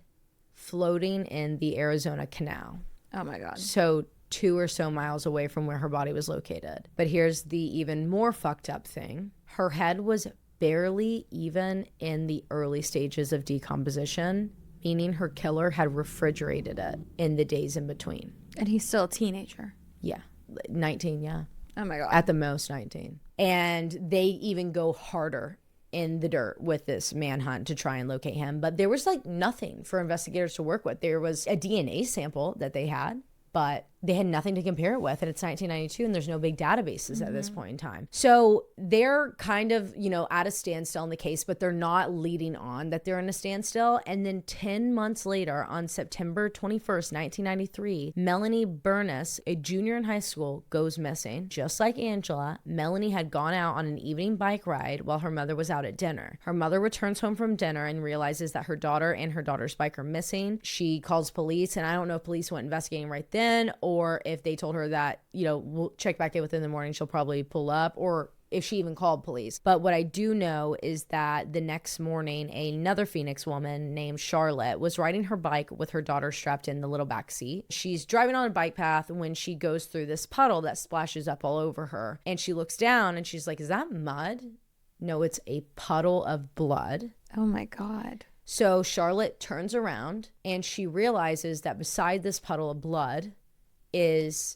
floating in the Arizona Canal. Oh my God. So 2 or so miles away from where her body was located. But here's the even more fucked up thing. Her head was barely even in the early stages of decomposition, meaning her killer had refrigerated it in the days in between. And he's still a teenager. Yeah. 19, yeah. Oh my God. At the most 19. And they even go harder in the dirt with this manhunt to try and locate him. But there was like nothing for investigators to work with. There was a DNA sample that they had, but they had nothing to compare it with. And it's 1992 and there's no big databases at this point in time. So they're kind of, you know, at a standstill in the case, but they're not leading on that they're in a standstill. And then 10 months later, on September 21st, 1993, Melanie Burness, a junior in high school, goes missing. Just like Angela, Melanie had gone out on an evening bike ride while her mother was out at dinner. Her mother returns home from dinner and realizes that her daughter and her daughter's bike are missing. She calls police, and I don't know if police went investigating right then, or if they told her that, you know, we'll check back in within the morning, she'll probably pull up, or if she even called police. But what I do know is that the next morning, another Phoenix woman named Charlotte was riding her bike with her daughter strapped in the little back seat. She's driving on a bike path when she goes through this puddle that splashes up all over her. And she looks down and she's like, is that mud? No, it's a puddle of blood. Oh my God. So Charlotte turns around and she realizes that beside this puddle of blood is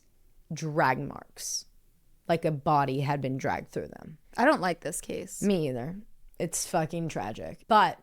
drag marks, like a body had been dragged through them. I don't like this case. Me either. It's fucking tragic, but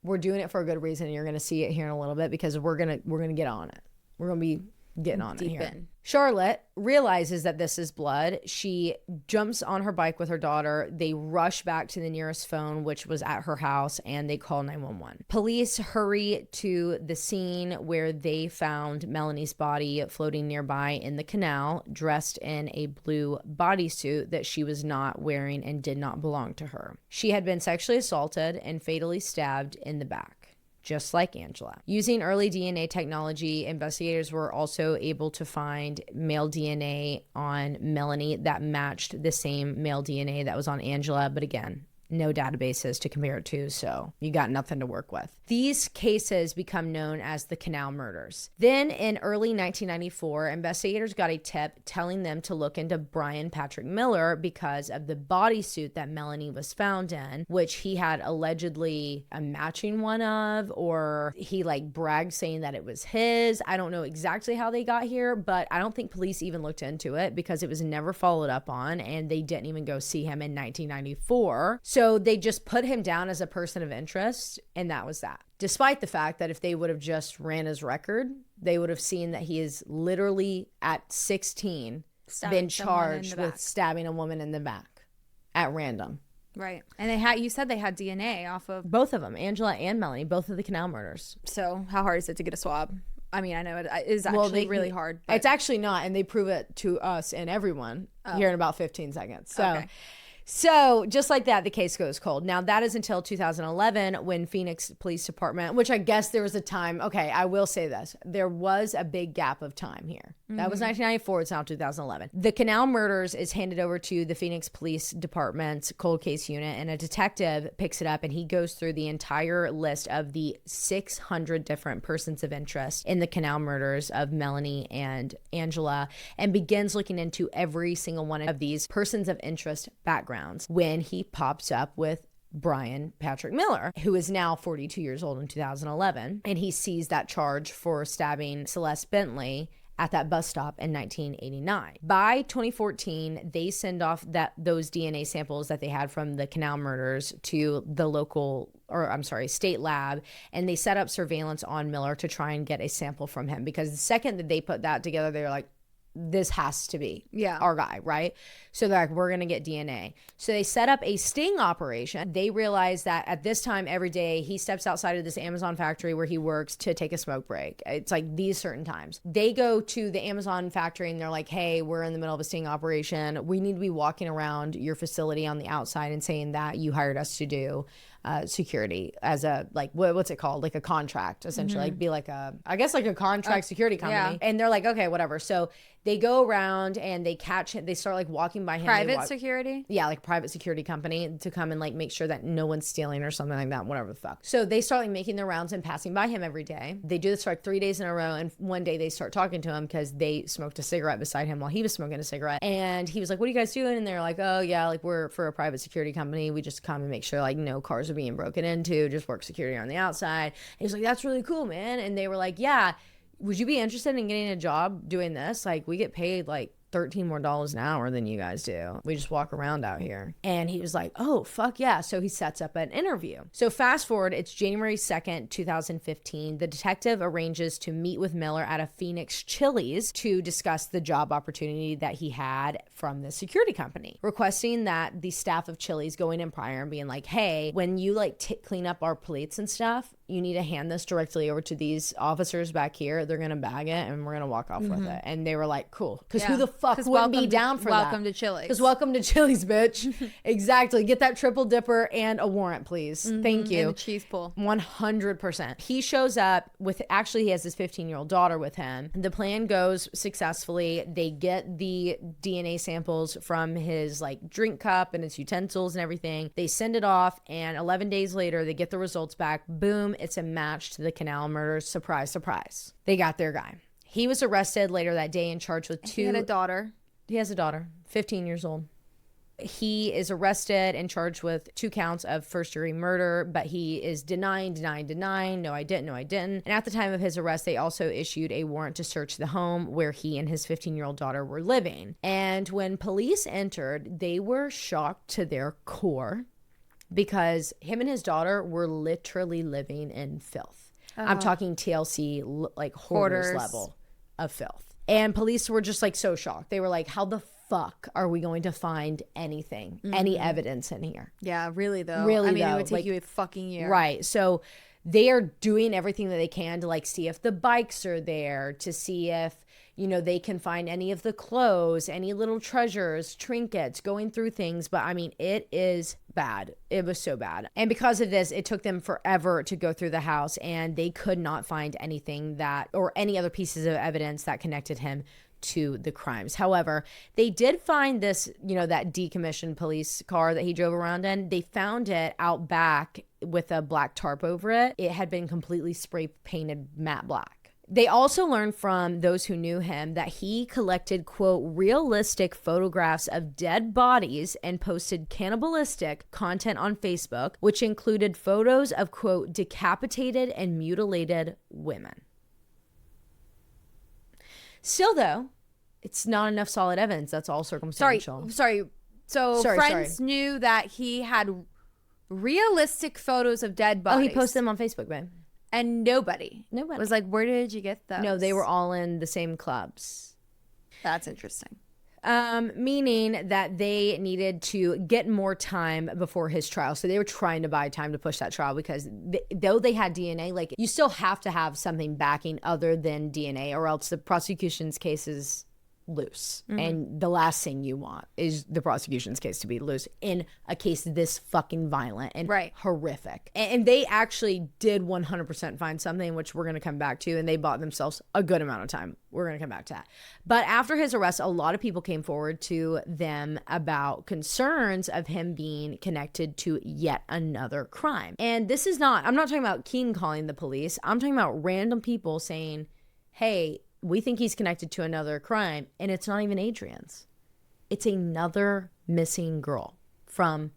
we're doing it for a good reason, and you're gonna see it here in a little bit because we're gonna get on it. We're gonna be getting on Deep it here. in. Charlotte realizes that this is blood. She jumps on her bike with her daughter. They rush back to the nearest phone, which was at her house, and they call 911. Police hurry to the scene where they found Melanie's body floating nearby in the canal, dressed in a blue bodysuit that she was not wearing and did not belong to her. She had been sexually assaulted and fatally stabbed in the back, just like Angela. Using early DNA technology, investigators were also able to find male DNA on Melanie that matched the same male DNA that was on Angela, but again, no databases to compare it to, so you got nothing to work with. These cases become known as the Canal Murders. Then in early 1994, investigators got a tip telling them to look into Brian Patrick Miller because of the bodysuit that Melanie was found in, which he had allegedly a matching one of, or he like bragged saying that it was his. I don't know exactly how they got here, but I don't think police even looked into it because it was never followed up on, and they didn't even go see him in 1994. So they just put him down as a person of interest, and that was that. Despite the fact that if they would have just ran his record, they would have seen that he is literally at 16 been charged with stabbing a woman in the back at random. Right. And you said they had DNA off of both of them, Angela and Melanie, both of the canal murders. So how hard is it to get a swab? I mean, I know it is actually really hard. But it's actually not, and they prove it to us and everyone here in about 15 seconds. So. Okay. So just like that, the case goes cold. Now that is until 2011 when Phoenix Police Department, which I guess there was a time, okay, I will say this. There was a big gap of time here. That was 1994, it's now 2011. The canal murders is handed over to the Phoenix Police Department's cold case unit, and a detective picks it up and he goes through the entire list of the 600 different persons of interest in the canal murders of Melanie and Angela and begins looking into every single one of these persons of interest backgrounds when he pops up with Brian Patrick Miller, who is now 42 years old in 2011. And he sees that charge for stabbing Celeste Bentley at that bus stop in 1989. By 2014, they send off those DNA samples that they had from the canal murders to the state lab, and they set up surveillance on Miller to try and get a sample from him, because the second that they put that together, they were like, this has to be our guy, right? So they're like, we're going to get DNA. So they set up a sting operation. They realize that at this time every day, he steps outside of this Amazon factory where he works to take a smoke break. It's like these certain times. They go to the Amazon factory and they're like, hey, we're in the middle of a sting operation. We need to be walking around your facility on the outside and saying that you hired us to do security as a, like, what's it called? Like a contract, essentially. Like be like a, I guess like a contract security company. And they're like, okay, whatever. So they go around and they catch him. They start like walking by him. Private security? Yeah, like private security company to come and like make sure that no one's stealing or something like that, whatever the fuck. So they start like making their rounds and passing by him every day. They do this for like 3 days in a row. And one day they start talking to him because they smoked a cigarette beside him while he was smoking a cigarette. And he was like, what are you guys doing? And they're like, oh yeah, like we're for a private security company. We just come and make sure like no cars are being broken into, just work security on the outside. And he was like, that's really cool, man. And they were like, yeah, would you be interested in getting a job doing this? Like we get paid like $13 more an hour than you guys do. We just walk around out here. And he was like, oh, fuck yeah. So he sets up an interview. So fast forward, it's January 2nd, 2015. The detective arranges to meet with Miller at a Phoenix Chili's to discuss the job opportunity that he had from the security company, requesting that the staff of Chili's going in prior and being like, hey, when you like clean up our plates and stuff, you need to hand this directly over to these officers back here. They're going to bag it and we're going to walk off with it. And they were like, cool. Because who the fuck wouldn't be down for that? Welcome to Chili's. Because welcome to Chili's, bitch. Exactly. Get that triple dipper and a warrant, please. Thank you. And a cheese pull. 100%. He shows up with, actually he has his 15-year-old daughter with him. The plan goes successfully. They get the DNA samples from his like drink cup and his utensils and everything. They send it off, and 11 days later, they get the results back. Boom. It's a match to the canal murders. Surprise, surprise. They got their guy. He was arrested later that day and charged with two. He had a daughter. He has a daughter, 15 years old. He is arrested and charged with 2 counts of first-degree murder, but he is denying. No, I didn't. And at the time of his arrest, they also issued a warrant to search the home where he and his 15-year-old daughter were living. And when police entered, they were shocked to their core because him and his daughter were literally living in filth. I'm talking TLC, like hoarders level of filth. And police were just like so shocked. They were like, how the fuck are we going to find anything, any evidence in here? Yeah, really though. Really, I mean, though, it would take you a fucking year. Right. So they are doing everything that they can to like see if the bikes are there, to see if, you know, they can find any of the clothes, any little treasures, trinkets, going through things. But I mean, it is bad. It was so bad. And because of this, it took them forever to go through the house, and they could not find anything that, or any other pieces of evidence that connected him to the crimes. However, they did find this, you know, that decommissioned police car that he drove around in. They found it out back with a black tarp over it. It had been completely spray painted matte black. They also learned from those who knew him that he collected, quote, realistic photographs of dead bodies and posted cannibalistic content on Facebook, which included photos of, quote, decapitated and mutilated women. Still, though, it's not enough solid evidence. That's all circumstantial. Sorry. So friends knew that he had Realistic photos of dead bodies. Oh, he posted them on Facebook, babe. And nobody was like, where did you get those? No, they were all in the same clubs. That's interesting. Meaning that they needed to get more time before his trial. So they were trying to buy time to push that trial because though they had DNA, like you still have to have something backing other than DNA or else the prosecution's case is loose. And the last thing you want is the prosecution's case to be loose in a case this fucking violent and horrific. And they actually did 100% find something, which we're going to come back to, and they bought themselves a good amount of time. We're going to come back to that. But after his arrest, a lot of people came forward to them about concerns of him being connected to yet another crime. And this is not, I'm not talking about Keen calling the police. I'm talking about random people saying, hey, we think he's connected to another crime, and it's not even Adrienne's. It's another missing girl from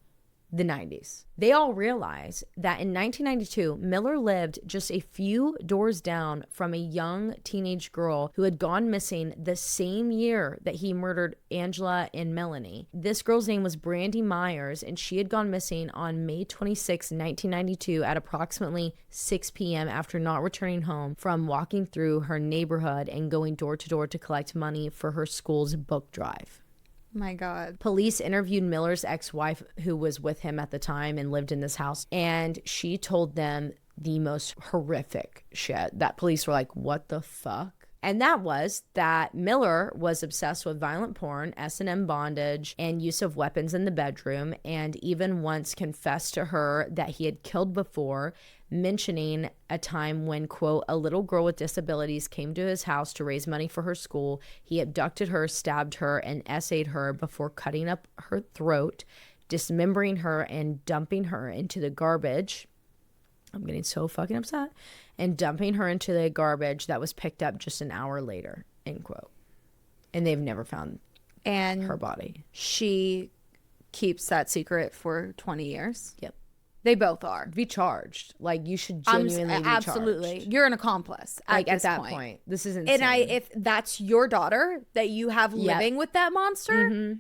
the 90s. They all realize that in 1992, Miller lived just a few doors down from a young teenage girl who had gone missing the same year that he murdered Angela and Melanie. This girl's name was Brandy Myers, and she had gone missing on May 26, 1992 at approximately 6 p.m. after not returning home from walking through her neighborhood and going door to door to collect money for her school's book drive. My God. Police interviewed Miller's ex-wife who was with him at the time and lived in this house. And she told them the most horrific shit that police were like, what the fuck? And that was that Miller was obsessed with violent porn, S&M bondage, and use of weapons in the bedroom, and even once confessed to her that he had killed before, mentioning a time when, quote, a little girl with disabilities came to his house to raise money for her school. He abducted her, stabbed her, and essayed her before cutting up her throat, dismembering her, and dumping her into the garbage. I'm getting so fucking upset. And dumping her into the garbage that was picked up just an hour later, end quote. And they've never found her body. She keeps that secret for 20 years. Yep. They both are. Be charged. Like, you should genuinely be charged. Absolutely. You're an accomplice at that point. This is insane. And if that's your daughter that you have living with that monster,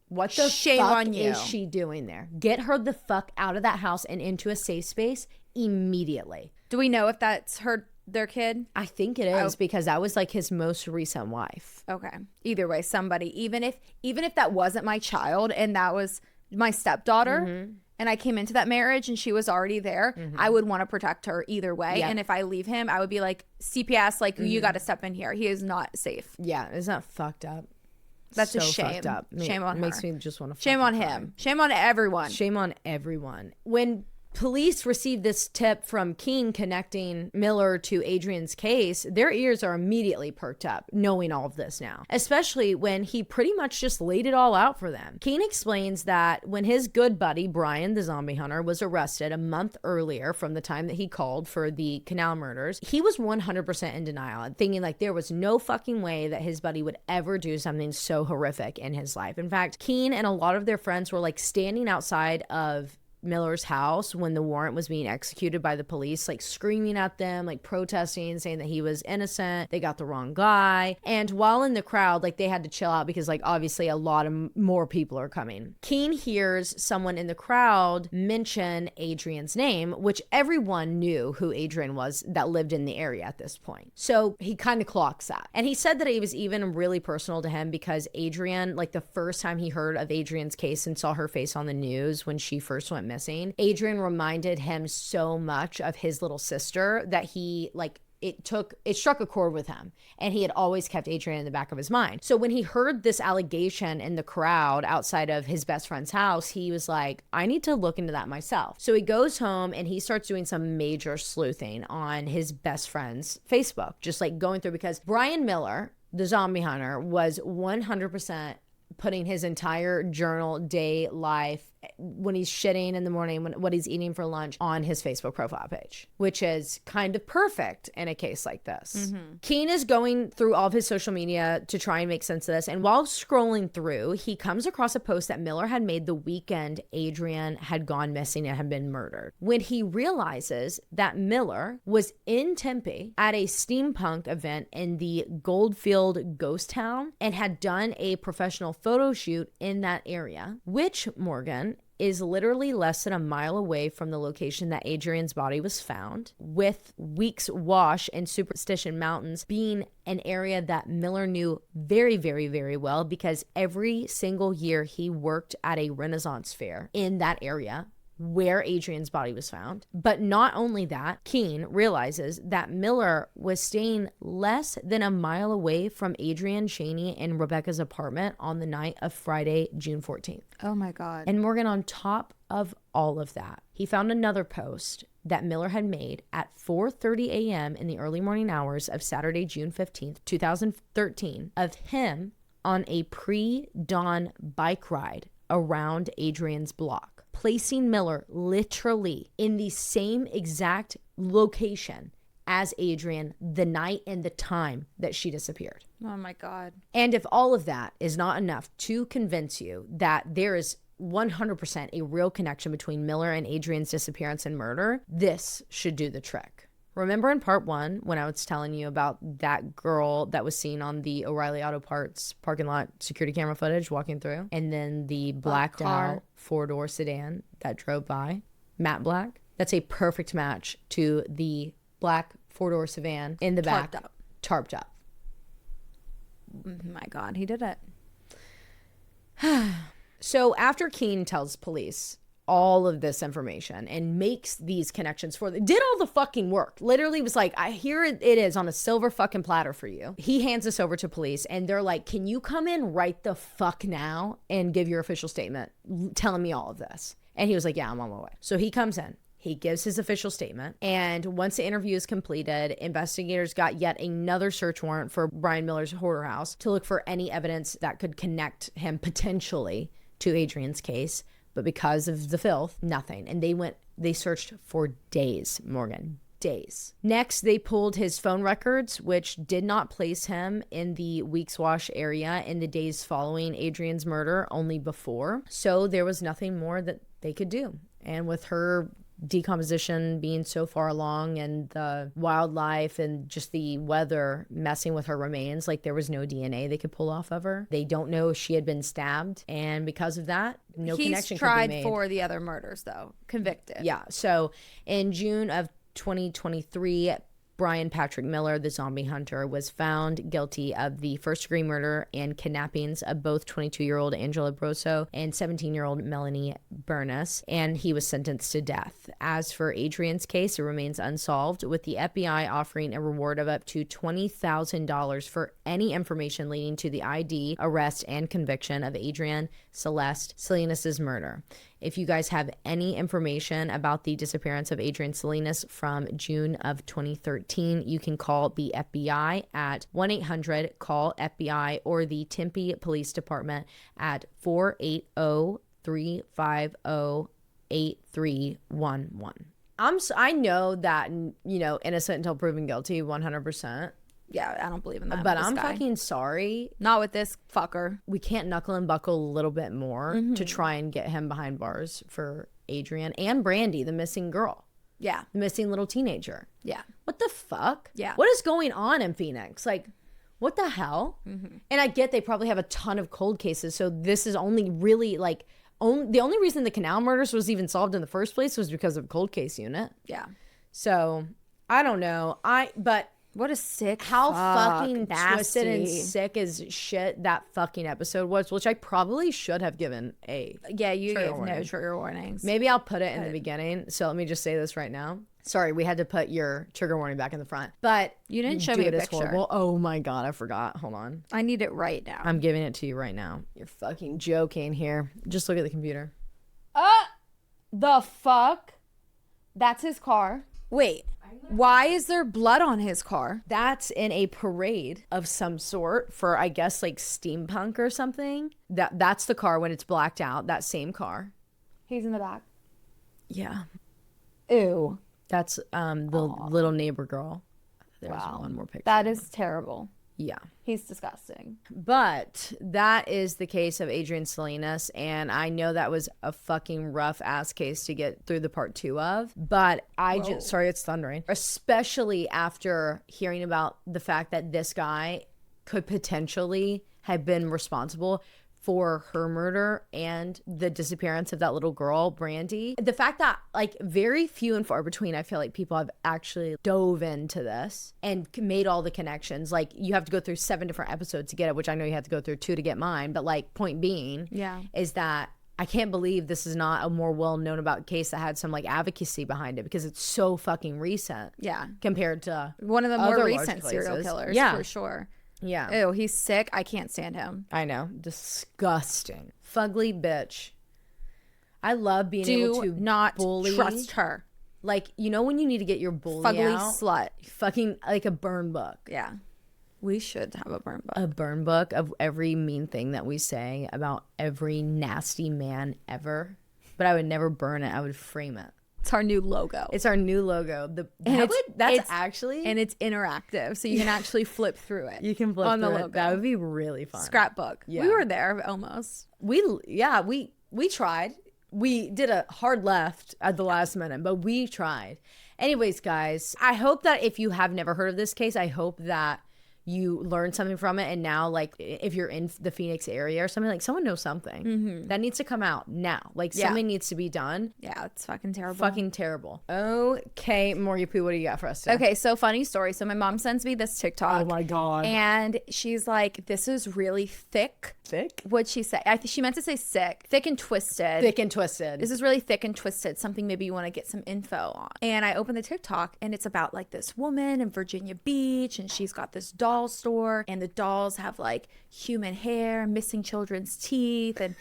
what the shame fuck on you. is she doing there? Get her the fuck out of that house and into a safe space immediately. Do we know if that's their kid? I think it is because that was like his most recent wife. Okay. Either way, somebody, even if that wasn't my child and that was my stepdaughter and I came into that marriage and she was already there, I would want to protect her either way. Yep. And if I leave him, I would be like, CPS, like, you got to step in here. He is not safe. Yeah. Isn't that fucked up? That's so a shame. Fucked up. Shame on her. Makes me just want to shame on him. Cry. Shame on everyone. Shame on everyone. When police received this tip from King connecting Miller to Adrienne's case, their ears are immediately perked up knowing all of this now, especially when he pretty much just laid it all out for them. King explains that when his good buddy Brian the zombie hunter was arrested a month earlier from the time that he called for the canal murders, he was 100% in denial, thinking like there was no fucking way that his buddy would ever do something so horrific in his life. In fact, King and a lot of their friends were like standing outside of Miller's house when the warrant was being executed by the police, like screaming at them, like protesting, saying that he was innocent, they got the wrong guy. And while in the crowd, like they had to chill out because like obviously a lot of more people are coming. Keen hears someone in the crowd mention Adrienne's name, which everyone knew who Adrienne was that lived in the area at this point. So he kind of clocks that. And he said that it was even really personal to him because Adrienne, like the first time he heard of Adrienne's case and saw her face on the news when she first went missing, Adrienne reminded him so much of his little sister that he like it struck a chord with him, and he had always kept Adrienne in the back of his mind. So when he heard this allegation in the crowd outside of his best friend's house, he was like, I need to look into that myself. So he goes home and he starts doing some major sleuthing on his best friend's Facebook, just like going through, because Brian Miller, the zombie hunter, was 100% putting his entire journal, day, life, when he's shitting in the morning, what he's eating for lunch on his Facebook profile page, which is kind of perfect in a case like this. Keen is going through all of his social media to try and make sense of this. And while scrolling through, he comes across a post that Miller had made the weekend Adrienne had gone missing and had been murdered. When he realizes that Miller was in Tempe at a steampunk event in the Goldfield ghost town and had done a professional photo shoot in that area, which, Morgan, is literally less than a mile away from the location that Adrienne's body was found, with Weeks Wash and Superstition Mountains being an area that Miller knew very, very, very well because every single year he worked at a Renaissance fair in that area where Adrienne's body was found. But not only that, Keene realizes that Miller was staying less than a mile away from Adrienne, Shaney, and Rebecca's apartment on the night of Friday, June 14th. Oh my God. And Morgan, on top of all of that, he found another post that Miller had made at 4:30 a.m. in the early morning hours of Saturday, June 15th, 2013, of him on a pre-dawn bike ride around Adrienne's block, placing Miller literally in the same exact location as Adrienne the night and the time that she disappeared. Oh my God. And if all of that is not enough to convince you that there is 100% a real connection between Miller and Adrienne's disappearance and murder, this should do the trick. Remember in part 1 when I was telling you about that girl that was seen on the O'Reilly Auto Parts parking lot security camera footage walking through, and then the blacked out 4-door sedan that drove by, matte black? That's a perfect match to the black 4-door sedan in the back, tarped up. My God, he did it. So after Keene tells police all of this information and makes these connections for them, did all the fucking work, literally was like, here it is on a silver fucking platter for you. He hands this over to police and they're like, can you come in right the fuck now and give your official statement telling me all of this? And he was like, yeah, I'm on my way. So he comes in. He gives his official statement. And once the interview is completed, investigators got yet another search warrant for Brian Miller's hoarder house to look for any evidence that could connect him potentially to Adrienne's case. But because of the filth, nothing. And they searched for days, Morgan. Days. Next, they pulled his phone records, which did not place him in the Weeks Wash area in the days following Adrienne's murder, only before. So there was nothing more that they could do. And with her decomposition being so far along and the wildlife and just the weather messing with her remains, like there was no DNA they could pull off of her. They don't know if she had been stabbed, and because of that, no connection could be made. He's tried for the other murders though, convicted. Yeah, so in June of 2023, Brian Patrick Miller, the zombie hunter, was found guilty of the first-degree murder and kidnappings of both 22-year-old Angela Brosso and 17-year-old Melanie Burness, and he was sentenced to death. As for Adrienne's case, it remains unsolved, with the FBI offering a reward of up to $20,000 for any information leading to the ID, arrest, and conviction of Adrienne Salinas' murder. If you guys have any information about the disappearance of Adrienne Salinas from June of 2013, you can call the FBI at 1-800-CALL-FBI or the Tempe Police Department at 480-350-8311. I know that, innocent until proven guilty, 100%. Yeah, I don't believe in that. But I'm fucking sorry. Not with this fucker. We can't knuckle and buckle a little bit more to try and get him behind bars for Adrienne and Brandy, the missing girl. Yeah. The missing little teenager. Yeah. What the fuck? Yeah. What is going on in Phoenix? Like, what the hell? And I get they probably have a ton of cold cases, so this is only really like, the only reason the Canal murders was even solved in the first place was because of cold case unit. Yeah. So, I don't know. But what a sick fucking nasty. Twisted and sick as shit that fucking episode was, which I probably should have given a you gave no trigger warnings. Maybe I'll put it in the beginning. So let me just say this right now. Sorry, we had to put your trigger warning back in the front. But you didn't show me a picture. Horrible. Oh my God, I forgot. Hold on. I need it right now. I'm giving it to you right now. You're fucking joking here. Just look at the computer. The fuck? That's his car. Wait. Why is there blood on his car? That's in a parade of some sort for, I guess, like steampunk or something. That's the car when it's blacked out. That same car. He's in the back. Yeah. Ew. That's the little neighbor girl. There's one more picture. That is terrible. Yeah. He's disgusting. But that is the case of Adrienne Salinas, and I know that was a fucking rough ass case to get through the part 2 of, but sorry, it's thundering. Especially after hearing about the fact that this guy could potentially have been responsible for her murder and the disappearance of that little girl, Brandy. The fact that like very few and far between, I feel like people have actually dove into this and made all the connections. Like you have to go through 7 different episodes to get it, which I know you have to go through 2 to get mine. But like point being is that I can't believe this is not a more well-known about case that had some like advocacy behind it, because it's so fucking recent. Yeah. Compared to one of the more recent serial killers. Yeah. For sure. Yeah. Ew, he's sick. I can't stand him. I know. Disgusting. Fugly bitch. I love being able to not bully. Trust her. Like, you know when you need to get your bully Fugly out? slut. Fucking like a burn book. Yeah. We should have a burn book. A burn book of every mean thing that we say about every nasty man ever. But I would never burn it. I would frame it. It's our new logo. It's our new logo. That's actually... And it's interactive, so you can actually flip through it. You can flip on the logo. That would be really fun. Scrapbook. Yeah. We were there almost. We tried. We did a hard left at the last minute, but we tried. Anyways, guys, I hope that if you have never heard of this case, I hope that you learned something from it. And now, like, if you're in the Phoenix area or something, like, someone knows something that needs to come out now. Like, something needs to be done. Yeah, it's fucking terrible. Fucking terrible. Okay, Morgan Poo, what do you got for us today? Okay, so funny story. So my mom sends me this TikTok. Oh my God. And she's like, this is really thick. Thick? What'd she say? I think she meant to say sick. Thick and twisted. Thick and twisted. This is really thick and twisted. Something maybe you want to get some info on. And I open the TikTok, and it's about like this woman in Virginia Beach, and she's got this doll store, and the dolls have like human hair, missing children's teeth, and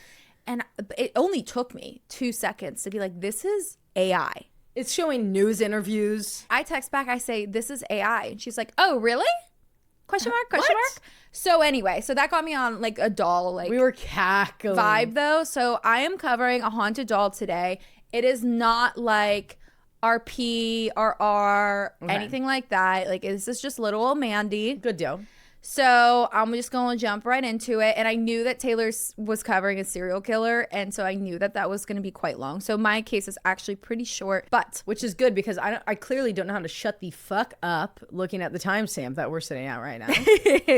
it only took me 2 seconds to be like, this is AI. It's showing news interviews. I text back, I say, this is AI, and she's like, oh, really? Question mark? What? So anyway, so that got me on like a doll, like we were cackling vibe though. So I am covering a haunted doll today. It is not like RP, RR, anything like that. Like, this is just little old Mandy. Good deal. So I'm just going to jump right into it. And I knew that Taylar was covering a serial killer. And so I knew that that was going to be quite long. So my case is actually pretty short, but which is good because I clearly don't know how to shut the fuck up looking at the timestamp that we're sitting at right now.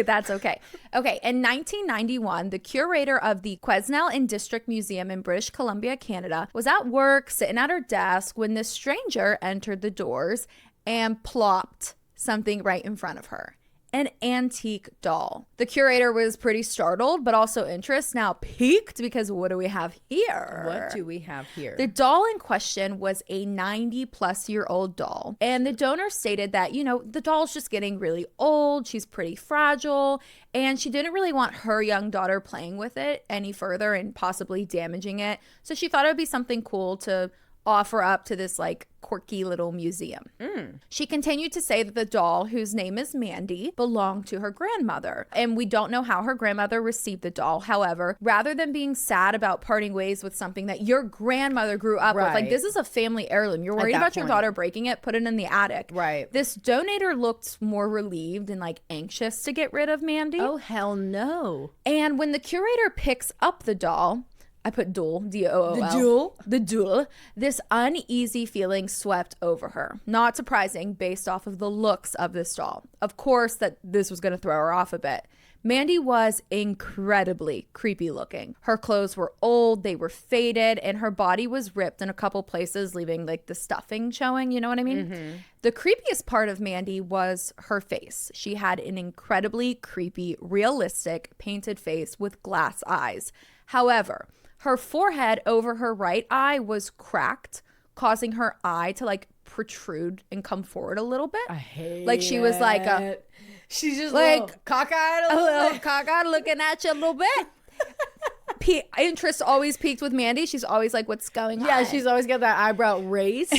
That's okay. Okay. In 1991, the curator of the Quesnel and District Museum in British Columbia, Canada, was at work sitting at her desk when this stranger entered the doors and plopped something right in front of her. An antique doll. The curator was pretty startled, but also interest now peaked because what do we have here? What do we have here? The doll in question was a 90-plus-year-old doll. And the donor stated that, you know, the doll's just getting really old. She's pretty fragile. And she didn't really want her young daughter playing with it any further and possibly damaging it. So she thought it would be something cool to offer up to this like quirky little museum. She continued to say that the doll, whose name is Mandy, belonged to her grandmother. And we don't know how her grandmother received the doll. However, rather than being sad about parting ways with something that your grandmother grew up with, like, this is a family heirloom. You're worried about your daughter breaking it, put it in the attic. Right. This donator looked more relieved and like anxious to get rid of Mandy. Oh, hell no. And when the curator picks up the doll, I put doll, D-O-O-L. The jewel? The doll. This uneasy feeling swept over her. Not surprising based off of the looks of this doll. Of course that this was going to throw her off a bit. Mandy was incredibly creepy looking. Her clothes were old, they were faded, and her body was ripped in a couple places, leaving like the stuffing showing, you know what I mean? The creepiest part of Mandy was her face. She had an incredibly creepy, realistic, painted face with glass eyes. However, her forehead over her right eye was cracked, causing her eye to like protrude and come forward a little bit. I hate like she was like a, she's just like cockeyed a little cockeyed looking at you a little bit. Interest always peaked with Mandy. She's always like, what's going on? Yeah, she's always got that eyebrow raised.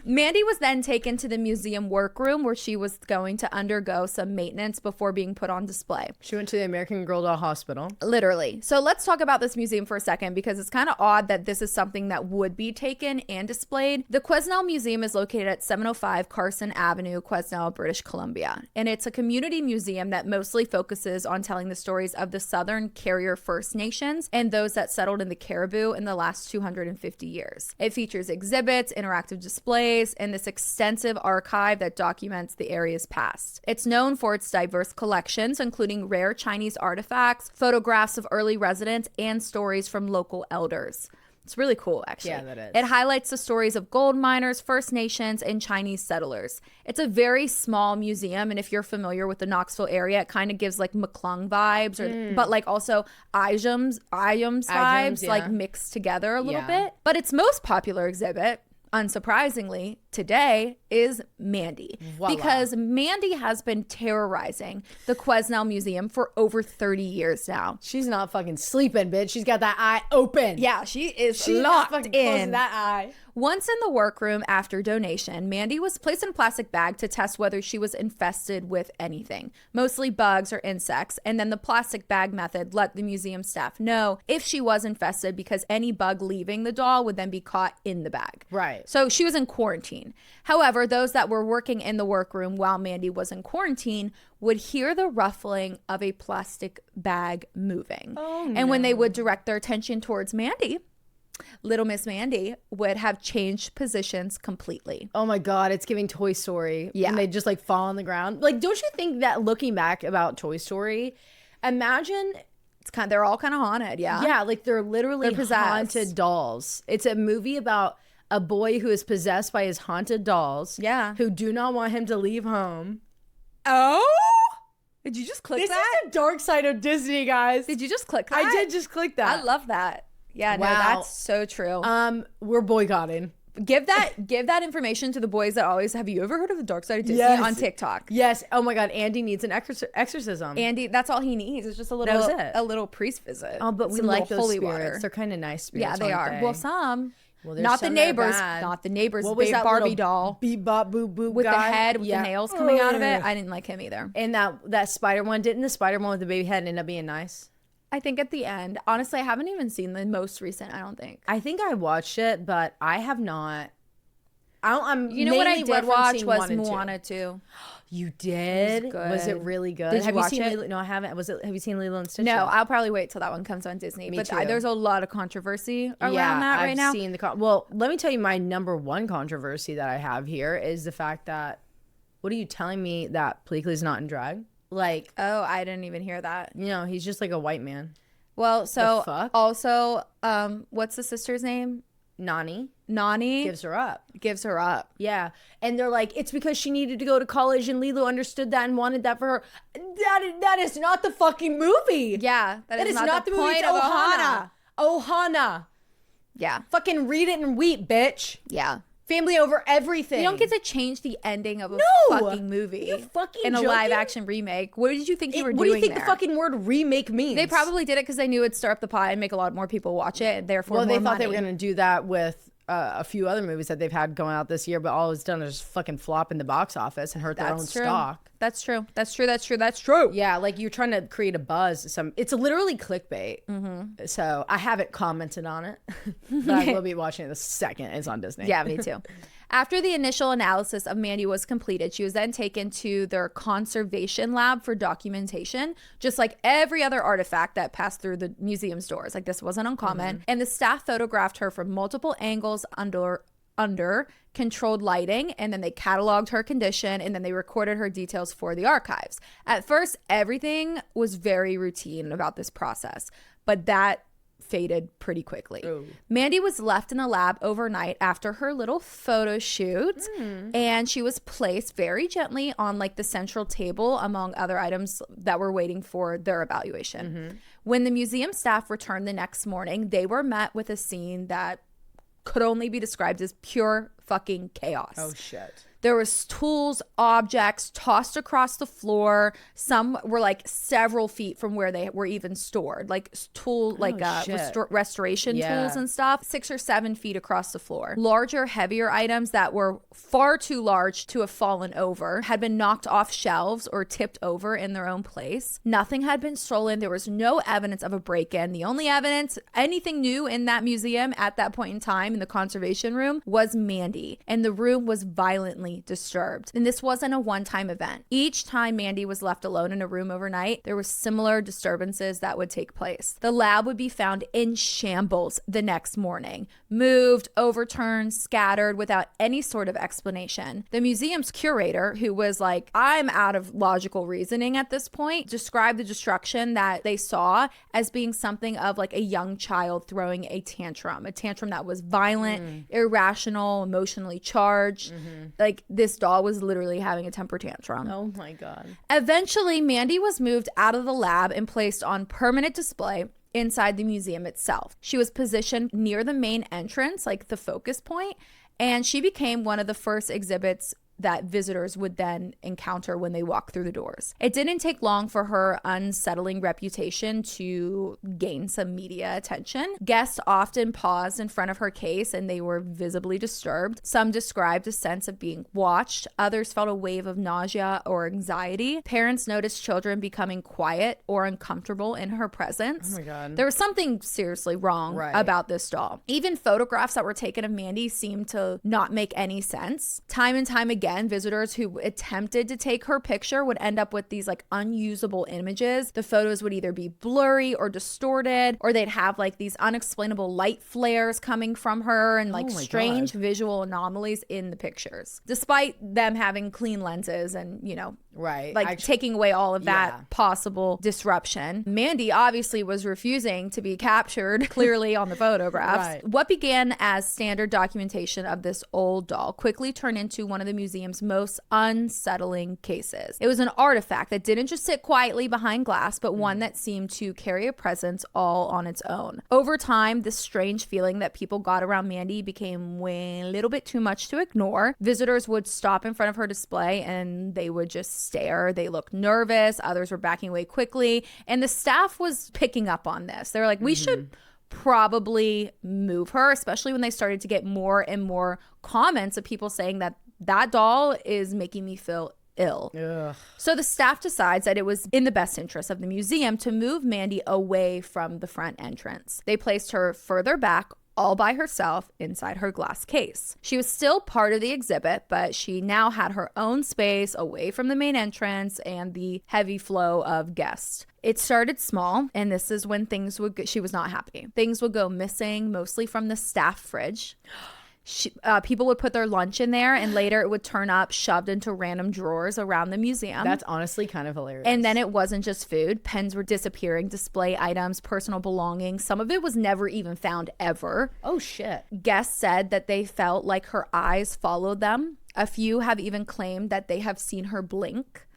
Mandy was then taken to the museum workroom where she was going to undergo some maintenance before being put on display. She went to the American Girl Doll Hospital. Literally. So let's talk about this museum for a second because it's kind of odd that this is something that would be taken and displayed. The Quesnel Museum is located at 705 Carson Avenue, Quesnel, British Columbia. And it's a community museum that mostly focuses on telling the stories of the Southern Carrier First Nations and those that settled in the Caribou in the last 250 years. It features exhibits, interactive interactive displays, and this extensive archive that documents the area's past. It's known for its diverse collections, including rare Chinese artifacts, photographs of early residents, and stories from local elders. It's really cool, actually. Yeah, that is. It highlights the stories of gold miners, First Nations, and Chinese settlers. It's a very small museum, and if you're familiar with the Knoxville area, it kind of gives like McClung vibes, but like also Ijams vibes, yeah. like mixed together a little bit. But its most popular exhibit, unsurprisingly, today is Mandy. Voila. Because Mandy has been terrorizing the Quesnel Museum for over 30 years now. She's not fucking sleeping, bitch. She's got that eye open. Yeah, she's She's locked not fucking in. closing that eye. Once in the workroom after donation, Mandy was placed in a plastic bag to test whether she was infested with anything, mostly bugs or insects, and then the plastic bag method let the museum staff know if she was infested because any bug leaving the doll would then be caught in the bag. Right. So she was in quarantine. However, those that were working in the workroom while Mandy was in quarantine would hear the ruffling of a plastic bag moving. Oh, and when they would direct their attention towards Mandy, little Miss Mandy would have changed positions completely. Oh my God, it's giving Toy Story. Yeah. And they just like fall on the ground. Like, don't you think that looking back about Toy Story, imagine, They're all kind of haunted, yeah. yeah, like they're literally They're possessed. haunted dolls. It's a movie about a boy who is possessed by his haunted dolls. Yeah. Who do not want him to leave home. Oh? Did you just click This that? is the dark side of Disney, guys. Did you just click that? I did just click that. I love that. Yeah, no, Wow. that's so true. We're boycotting. Give that information to the boys that always, have you ever heard of the dark side of Disney Yes. on TikTok? Yes. Oh my God. Andy needs an exorcism. Andy, that's all he needs. It's just a little That was it. a little priest visit. Oh, but we Some like little those holy spirits. water. They're kind of nice spirits. Yeah, they are. aren't Well, some. Well, there's Not the some that are neighbors. bad. Not the neighbors. What was that Barbie little doll beep bop boop boop with guy? the head with Yeah. the nails coming out of it. Ugh. I didn't like him either. And that spider one, didn't the spider one with the baby head end up being nice? I think at the end, honestly, I haven't even seen the most recent. I don't think. I think I watched it, but I have not. I'm You know what I mainly did watch referencing was 1 and 2. Moana 2. You did? It was Was it good. really good? Did you have watch you seen it? Lilo? No, I haven't. Have you seen Lilo and Stitch? No, yet? I'll probably wait till that one comes on Disney. Me But too. there's a lot of controversy around that right I've now. seen well, let me tell you, my number one controversy that I have here is the fact that, what are you telling me that Pleakley's not in drag? Like, Oh, I didn't even hear that. you know, he's just like a white man. Well, so fuck? also, what's the sister's name? Nani Nani gives her up. gives her up. Yeah. And they're like, it's because she needed to go to college and Lilo understood that and wanted that for her. That is not the fucking movie. Yeah, That is not the movie. point It's of Ohana. Ohana. Yeah, Fucking read it and weep, bitch. yeah. Family over everything. You don't get to change the ending of a No! fucking movie. Are you fucking in a joking? live action remake. What did you think you were doing? What do you think there? the fucking word remake means? They probably did it because they knew it'd stir up the pot and make a lot more people watch it. And therefore, Well, more they thought they were money. going to do that with a few other movies that they've had going out this year, but all it's done is just fucking flop in the box office and hurt their own That's true. stock. That's true. That's true. That's true. That's true. Yeah, like you're trying to create a buzz. It's literally clickbait. Mm-hmm. So I haven't commented on it, but I will be watching it the second it's on Disney. Yeah, me too. After the initial analysis of Mandy was completed, she was then taken to their conservation lab for documentation, just like every other artifact that passed through the museum's doors. Like, this wasn't uncommon. And the staff photographed her from multiple angles under controlled lighting, and then they cataloged her condition, and then they recorded her details for the archives. At first, everything was very routine about this process, but that faded pretty quickly. Oh. Mandy was left in the lab overnight after her little photo shoot, and she was placed very gently on like the central table among other items that were waiting for their evaluation. When the museum staff returned the next morning, they were met with a scene that could only be described as pure fucking chaos. Oh shit. There was tools, objects tossed across the floor. Some were like several feet from where they were even stored, like shit. restoration Yeah. tools and stuff, 6 or 7 feet across the floor. Larger, heavier items that were far too large to have fallen over had been knocked off shelves or tipped over in their own place. Nothing had been stolen. There was no evidence of a break-in. The only evidence, anything new in that museum at that point in time in the conservation room, was Mandy, and the room was violently frequently disturbed. And this wasn't a one-time event. Each time Mandy was left alone in a room overnight, there were similar disturbances that would take place. The lab would be found in shambles the next morning, moved, overturned, scattered without any sort of explanation. The museum's curator, who was like, I'm out of logical reasoning at this point, described the destruction that they saw as being something of like a young child throwing a tantrum that was violent, irrational, emotionally charged. Like this doll was literally having a temper tantrum. Oh my God. Eventually, Mandy was moved out of the lab and placed on permanent display inside the museum itself. She was positioned near the main entrance, like the focus point, and she became one of the first exhibits that visitors would then encounter when they walk through the doors. It didn't take long for her unsettling reputation to gain some media attention. Guests often paused in front of her case and they were visibly disturbed. Some described a sense of being watched. Others felt a wave of nausea or anxiety. Parents noticed children becoming quiet or uncomfortable in her presence. Oh my God. There was something seriously wrong about this doll. Even photographs that were taken of Mandy seemed to not make any sense. Time and time again, visitors who attempted to take her picture would end up with these like unusable images. The photos would either be blurry or distorted, or they'd have like these unexplainable light flares coming from her and like strange visual anomalies in the pictures, despite them having clean lenses and, you know, like taking away all of that possible disruption. Mandy obviously was refusing to be captured clearly on the photographs. What began as standard documentation of this old doll quickly turned into one of the museum's most unsettling cases. It was an artifact that didn't just sit quietly behind glass, but one that seemed to carry a presence all on its own. Over time, this strange feeling that people got around Mandy became a little bit too much to ignore. Visitors would stop in front of her display and they would just stare. They looked nervous. Others were backing away quickly. And the staff was picking up on this. They were like, we should probably move her, especially when they started to get more and more comments of people saying that doll is making me feel ill. Ugh. So the staff decides that it was in the best interest of the museum to move Mandy away from the front entrance. They placed her further back, all by herself, inside her glass case. She was still part of the exhibit, but she now had her own space away from the main entrance and the heavy flow of guests. It started small, and this is when things would go, she was not happy. Things would go missing, mostly from the staff fridge. People would put their lunch in there, and later it would turn up shoved into random drawers around the museum. That's honestly kind of hilarious. And then it wasn't just food. Pens were disappearing, display items, personal belongings. Some of it was never even found ever. Oh, shit. Guests said that they felt like her eyes followed them. A few have even claimed that they have seen her blink.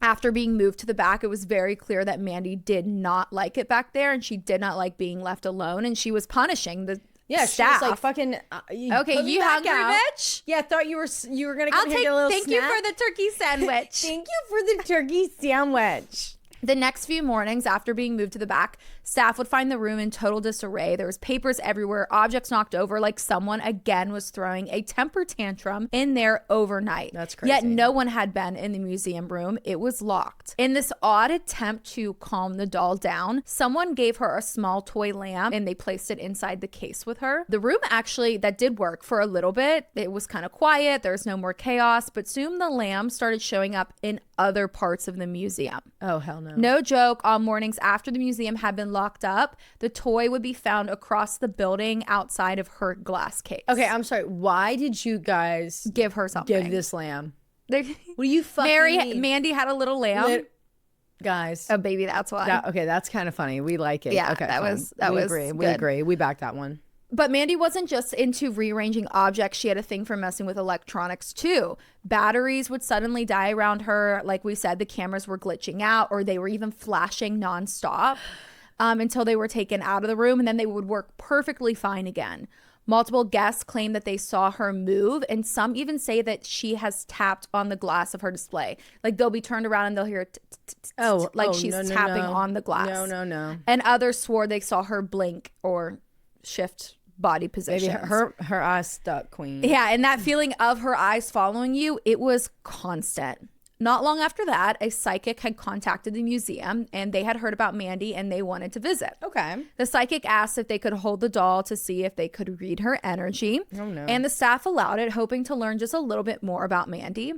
After being moved to the back, it was very clear that Mandy did not like it back there, and she did not like being left alone, and she was punishing the staff. She was like, fucking, okay, you hungry, bitch? Yeah, I thought you were gonna come here and get a little thank snack. you for the turkey sandwich. Thank you for the turkey sandwich. The next few mornings after being moved to the back, staff would find the room in total disarray. There was papers everywhere, objects knocked over, like someone again was throwing a temper tantrum in there overnight. That's crazy. Yet no one had been in the museum room. It was locked. In this odd attempt to calm the doll down, someone gave her a small toy lamp and they placed it inside the case with her. The room actually, that did work for a little bit. It was kind of quiet. There was no more chaos, but soon the lamp started showing up in other parts of the museum. Oh, hell no. No joke, on mornings after the museum had been locked up, the toy would be found across the building outside of her glass case. Okay, I'm sorry. Why did you guys give her something? Give this lamb? What do you fucking mean? Mandy had a little lamb. Guys. Oh, baby, that's why. Okay, that's kind of funny. We like it. Yeah, okay, that fine. was agree. good. We agree. We back that one. But Mandy wasn't just into rearranging objects. She had a thing for messing with electronics too. Batteries would suddenly die around her. Like we said, the cameras were glitching out, or they were even flashing nonstop until they were taken out of the room, and then they would work perfectly fine again. Multiple guests claim that they saw her move, and some even say that she has tapped on the glass of her display. Like they'll be turned around and they'll hear she's tapping on the glass. No. And others swore they saw her blink or shift body positions. Maybe her eyes stuck, queen. Yeah, and that feeling of her eyes following you, it was constant. Not long after that, a psychic had contacted the museum and they had heard about Mandy and they wanted to visit. Okay. The psychic asked if they could hold the doll to see if they could read her energy. Oh, no. And the staff allowed it, hoping to learn just a little bit more about Mandy.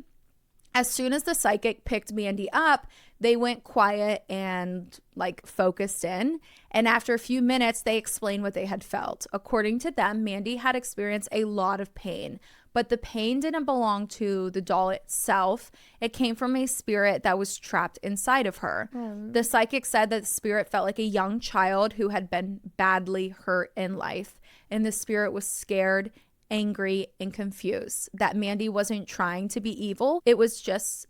As soon as the psychic picked Mandy up, they went quiet and like focused in. And after a few minutes, they explained what they had felt. According to them, Mandy had experienced a lot of pain, but the pain didn't belong to the doll itself. It came from a spirit that was trapped inside of her. The psychic said that the spirit felt like a young child who had been badly hurt in life. And the spirit was scared, angry, and confused that Mandy wasn't trying to be evil.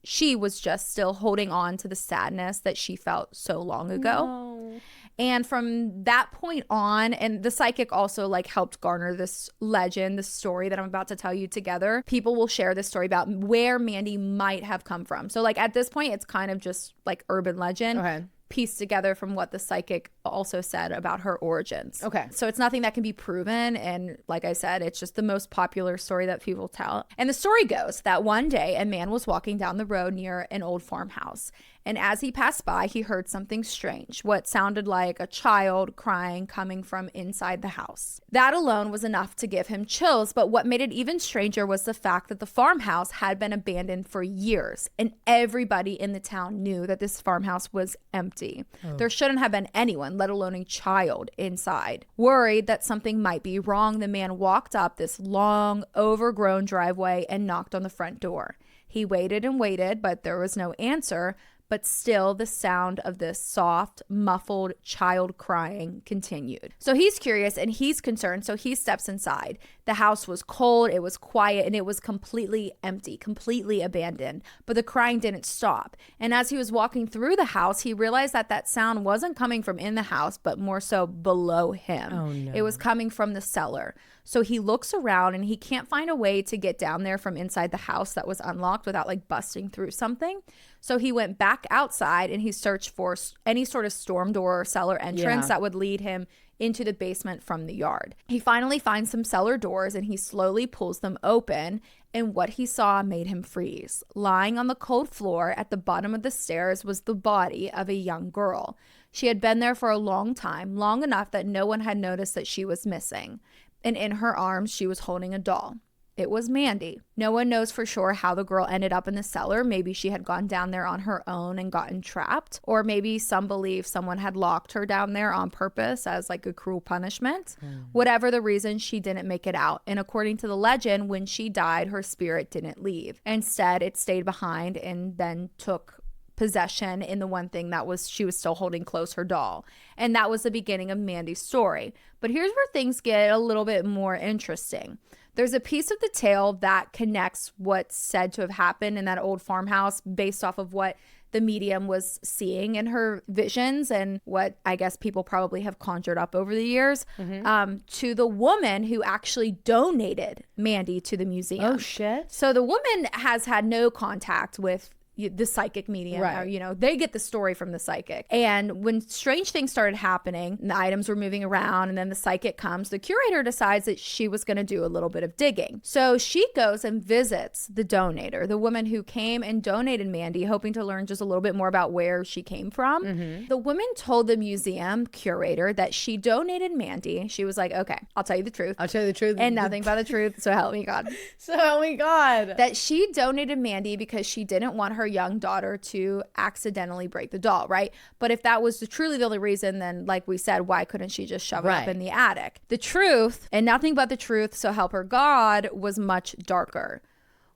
She was just still holding on to the sadness that she felt so long ago. No. And from that point on, and the psychic also like helped garner this legend, the story that I'm about to tell you together. People will share this story about where Mandy might have come from. So like at this point, it's kind of just like urban legend. Okay. Pieced together from what the psychic also said about her origins. Okay. So it's nothing that can be proven. And like I said, it's just the most popular story that people tell. And the story goes that one day a man was walking down the road near an old farmhouse. And as he passed by, he heard something strange, what sounded like a child crying coming from inside the house. That alone was enough to give him chills, but what made it even stranger was the fact that the farmhouse had been abandoned for years, and everybody in the town knew that this farmhouse was empty. There shouldn't have been anyone, let alone a child, inside. Worried that something might be wrong, the man walked up this long, overgrown driveway and knocked on the front door. He waited and waited, but there was no answer. But still the sound of this soft, muffled child crying continued. So he's curious and he's concerned, so he steps inside. The house was cold, it was quiet, and it was completely empty, completely abandoned. But the crying didn't stop. And as he was walking through the house, he realized that that sound wasn't coming from in the house, but more so below him. Oh, no. It was coming from the cellar. So he looks around and he can't find a way to get down there from inside the house that was unlocked without like busting through something. So he went back outside and he searched for any sort of storm door or cellar entrance that would lead him into the basement from the yard. He finally finds some cellar doors and he slowly pulls them open, and what he saw made him freeze. Lying on the cold floor at the bottom of the stairs was the body of a young girl. She had been there for a long time, long enough that no one had noticed that she was missing. And in her arms, she was holding a doll. It was Mandy. No one knows for sure how the girl ended up in the cellar. Maybe she had gone down there on her own and gotten trapped. Or maybe some believe someone had locked her down there on purpose as like a cruel punishment. Whatever the reason, she didn't make it out. And according to the legend, when she died, her spirit didn't leave. Instead, it stayed behind and then took possession in the one thing that was she was still holding close, her doll. And that was the beginning of Mandy's story. But here's where things get a little bit more interesting. There's a piece of the tale that connects what's said to have happened in that old farmhouse based off of what the medium was seeing in her visions and what I guess people probably have conjured up over the years, to the woman who actually donated Mandy to the museum. Oh, shit. So the woman has had no contact with the psychic medium, right. Or, you know, they get the story from the psychic. And when strange things started happening, the items were moving around, and then the psychic comes, the curator decides that she was going to do a little bit of digging. So she goes and visits the donator, the woman who came and donated Mandy, hoping to learn just a little bit more about where she came from. The woman told the museum curator that she donated Mandy. She was like, okay, I'll tell you the truth. I'll tell you the truth. And nothing but the truth. So help me God. So help me God. That she donated Mandy because she didn't want her young daughter to accidentally break the doll, right? But if that was truly the only reason, then like we said, why couldn't she just shove it up in the attic? The truth, and nothing but the truth, so help her God, was much darker.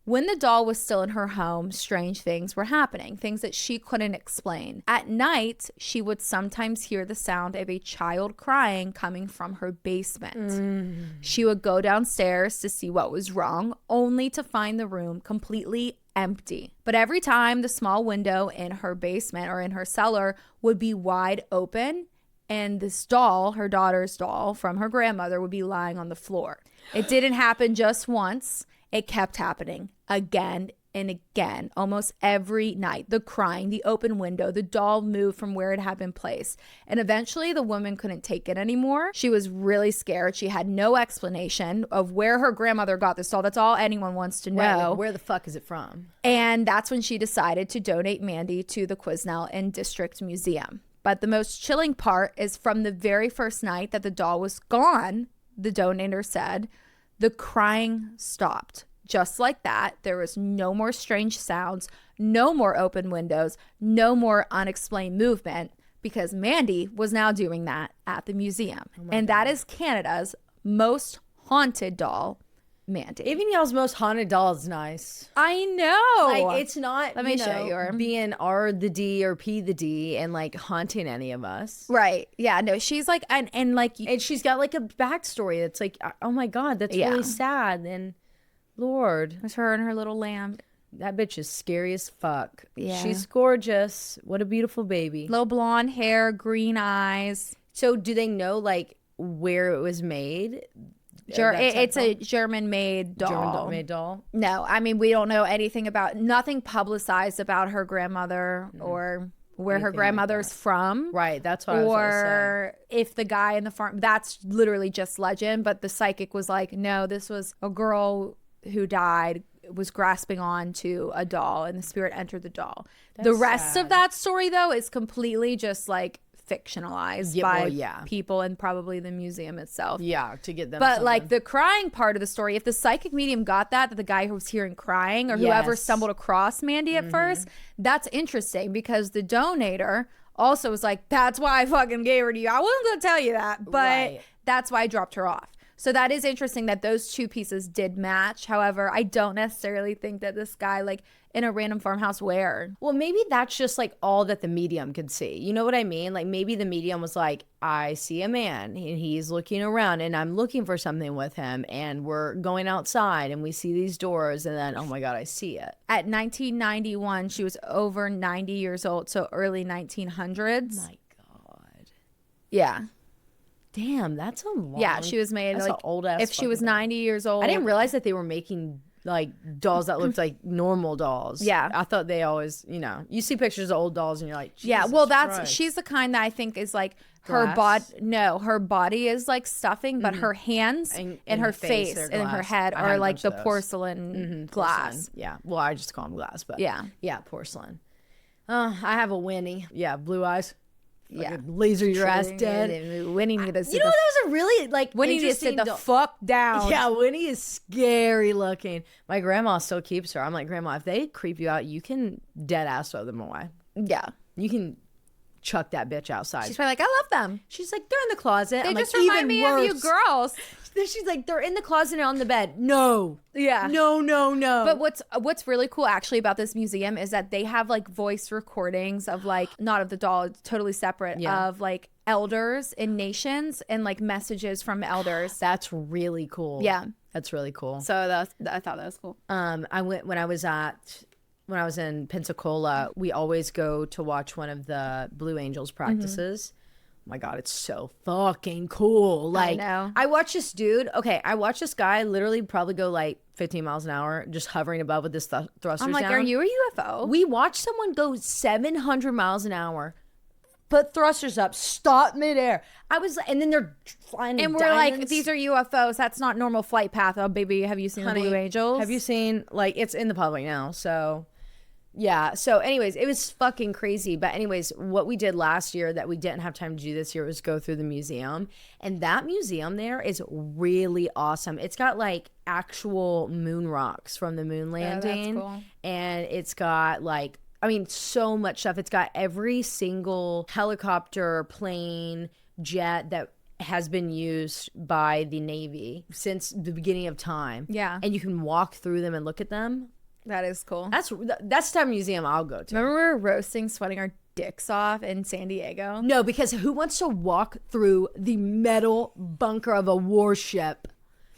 When the doll was still in her home, strange things were happening, things that she couldn't explain. At night, she would sometimes hear the sound of a child crying coming from her basement. She would go downstairs to see what was wrong, only to find the room completely empty. But every time the small window in her basement or in her cellar would be wide open, and this doll, her daughter's doll from her grandmother, would be lying on the floor. It didn't happen just once. It kept happening again and again, almost every night. The crying, the open window, the doll moved from where it had been placed. And eventually the woman couldn't take it anymore. She was really scared. She had no explanation of where her grandmother got this doll. That's all anyone wants to know. Right, like, where the fuck is it from? And that's when she decided to donate Mandy to the Quesnel and District Museum. But the most chilling part is from the very first night that the doll was gone, the donator said, the crying stopped. Just like that, there was no more strange sounds, no more open windows, no more unexplained movement, because Mandy was now doing that at the museum. And that is Canada's most haunted doll, Mandy. Even y'all's most haunted doll is nice. I know. Like, it's not, Let me show you her. being R the D or P the D and like haunting any of us. Right. Yeah, no, she's like, and like, And she's got like a backstory that's like, oh my God, that's really sad. And Lord, it's her and her little lamb. that bitch is scary as fuck. Yeah. She's gorgeous. What a beautiful baby. Little blonde hair, green eyes. So do they know like where it was made? It's a German-made doll. German-made doll? No, I mean, we don't know anything about, nothing publicized about her grandmother or where her grandmother's from. Right, that's what I was going to say. Or if the guy in the farm, that's literally just legend. But the psychic was like, no, this was a girl who died, was grasping on to a doll, and the spirit entered the doll. The rest of that story, though, is completely just like fictionalized by people and probably the museum itself. Yeah, to get them. But like the crying part of the story, if the psychic medium got that the guy who was hearing crying or whoever stumbled across Mandy at first, that's interesting, because the donator also was like, that's why I fucking gave her to you. I wasn't going to tell you that, but that's why I dropped her off. So that is interesting that those two pieces did match. However, I don't necessarily think that this guy, like in a random farmhouse, where. Well, maybe that's just like all that the medium could see. You know what I mean? Like maybe the medium was like, I see a man and he's looking around and I'm looking for something with him, and we're going outside and we see these doors, and then, oh my God, I see it. At 1991, she was over 90 years old. So early 1900s. My God. Yeah. Damn, that's a long. Yeah, she was made that's like an old ass. if she was 90 years old. I didn't realize that they were making like dolls that looked like normal dolls. Yeah, I thought they always, you see pictures of old dolls and you're like, yeah. Well, she's the kind that I think is like her body. No, her body is like stuffing, but her hands and her face and her head are like the porcelain glass. Porcelain. Yeah. Well, I just call them glass, but yeah, porcelain. I have a Winnie. Yeah, blue eyes. Yeah, laser your ass dead. Winnie needs to sit. You know, that was a really like Winnie needs to sit the fuck down. Yeah, Winnie is scary looking. My grandma still keeps her. I'm like, Grandma, if they creep you out, you can dead ass throw them away. Yeah, you can chuck that bitch outside. She's probably like, I love them. She's like, they're in the closet. They I'm just like, remind me worse. of you girls. She's like, they're in the closet and on the bed. No. Yeah. No. But what's really cool actually about this museum is that they have like voice recordings of like, not of the doll, it's totally separate, of like elders in nations and like messages from elders. That's really cool. Yeah. That's really cool. So I thought that was cool. I went when I was in Pensacola, we always go to watch one of the Blue Angels practices. Oh my God, it's so fucking cool. Like, I watched this dude. Okay, I watched this guy literally probably go like 15 miles an hour, just hovering above with this thrusters I'm like, down. are you a UFO? We watched someone go 700 miles an hour, put thrusters up, stop midair. And then they're flying in and we're diamonds. like, these are UFOs. That's not normal flight path. Oh, baby, have you seen the Blue Angels? Have you seen, like, it's in the public now, so... Yeah. So anyways, it was fucking crazy. But anyways, what we did last year that we didn't have time to do this year was go through the museum. And that museum there is really awesome. It's got like actual moon rocks from the moon landing. That's cool. And it's got like, I mean, so much stuff. It's got every single helicopter, plane, jet that has been used by the Navy since the beginning of time. Yeah. And you can walk through them and look at them. That is cool. That's the type of museum I'll go to. Remember we were roasting, sweating our dicks off in San Diego? No, because who wants to walk through the metal bunker of a warship?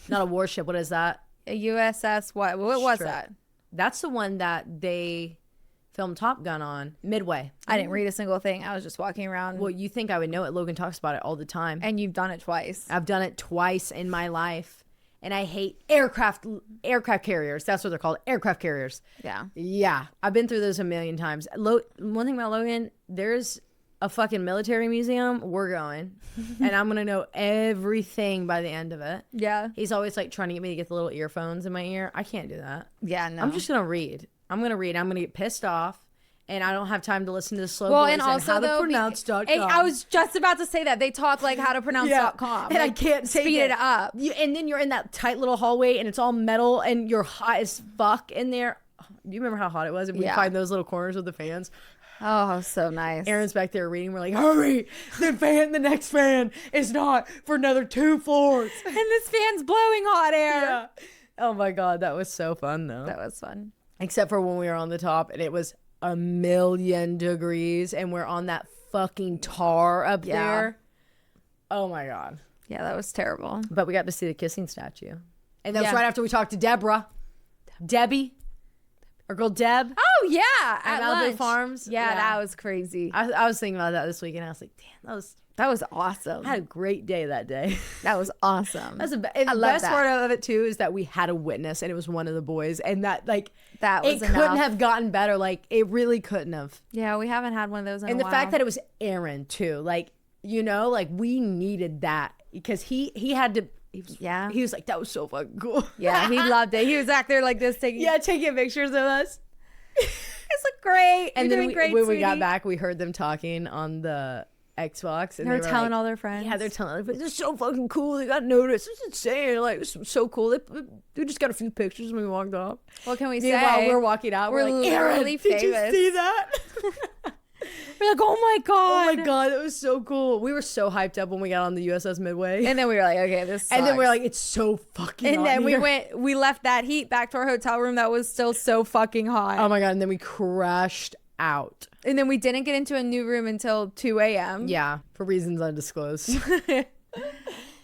Not a warship. What is that? A USS. What was that? That's the one that they filmed Top Gun on. Midway. I didn't read a single thing. I was just walking around. Well, you think I would know it. Logan talks about it all the time. And you've done it twice. I've done it twice in my life. and I hate aircraft carriers. That's what they're called, aircraft carriers. Yeah, I've been through those a million times. One thing about Logan, there's a fucking military museum. We're going, and I'm gonna know everything by the end of it. Yeah, he's always like trying to get me to get the little earphones in my ear. I can't do that. Yeah, no. I'm just gonna read. I'm gonna get pissed off. And I don't have time to listen to the slow well, voice and also how to though, pronounce.com. I was just about to say that they talk like how to pronounce.com. And like, I can't speed it up. And then you're in that tight little hallway, and it's all metal, and you're hot as fuck in there. Do you remember how hot it was? And we find those little corners with the fans. Oh, so nice. Aaron's back there reading. We're like, hurry! The next fan is not for another 2 floors, and this fan's blowing hot air. Yeah. Oh my god, that was so fun though. That was fun. Except for when we were on the top, and it was 1,000,000 degrees, and we're on that fucking tar up there. Oh my god. Yeah, that was terrible. But we got to see the kissing statue, and that was right after we talked to Debbie, our girl Deb. Oh yeah, at Malibu Farms. Yeah, that was crazy. I was thinking about that this weekend. I was like, damn, that was awesome. I had a great day that day. That was awesome. And the best part of it too is that we had a witness, and it was one of the boys, and that was couldn't have gotten better. Like, it really couldn't have. Yeah, we haven't had one of those in a while. And the fact that it was Aaron too, like, you know, like, we needed that because he had to. He was like, that was so fucking cool. Yeah, he loved it. He was back there like this taking pictures of us. It's like great. And You're then doing great, when we sweetie. got back, we heard them talking on the Xbox, and they were telling like, all their friends. Yeah, they're telling everybody, they're so fucking cool. They got noticed. It's insane. Like, it's so cool. They just got a few pictures when we walked off. What can we say? While we're walking out, we're like, Aaron, did you see that? We're like, oh my god. Oh my god, that was so cool. We were so hyped up when we got on the USS Midway. And then we were like, okay, this sucks. And then we were like, it's so fucking hot. And then we left that heat back to our hotel room that was still so fucking hot. Oh my god, and then we crashed out. And then we didn't get into a new room until 2 a.m. Yeah, for reasons undisclosed.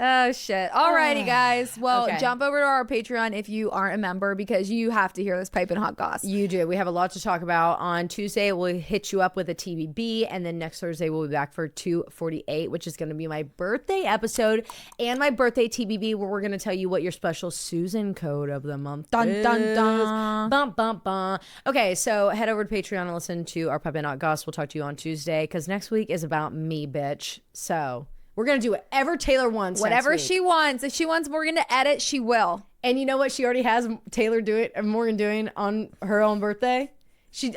Oh shit. Alrighty guys. Well, jump over to our Patreon if you aren't a member, because you have to hear this piping hot goss. You do. We have a lot to talk about. On Tuesday, we'll hit you up with a TBB, and then next Thursday we'll be back for 248, which is going to be my birthday episode and my birthday TBB, where we're going to tell you what your special Susan code of the month is. Dun dun. Bum bum bum. Okay, so head over to Patreon and listen to our piping hot goss. We'll talk to you on Tuesday, because next week is about me, bitch. So we're going to do whatever Taylar wants. Whatever she wants. If she wants Morgan to edit, she will. And you know what? She already has Taylar do it, and Morgan doing on her own birthday.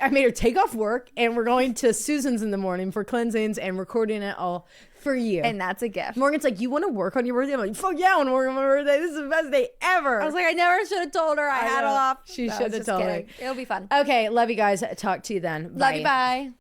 I made her take off work, and we're going to Susan's in the morning for cleansings and recording it all for you. And that's a gift. Morgan's like, you want to work on your birthday? I'm like, fuck yeah, I want to work on my birthday. This is the best day ever. I was like, I never should have told her. I had off. She should have told me. It'll be fun. Okay, love you guys. Talk to you then. Love you. Bye.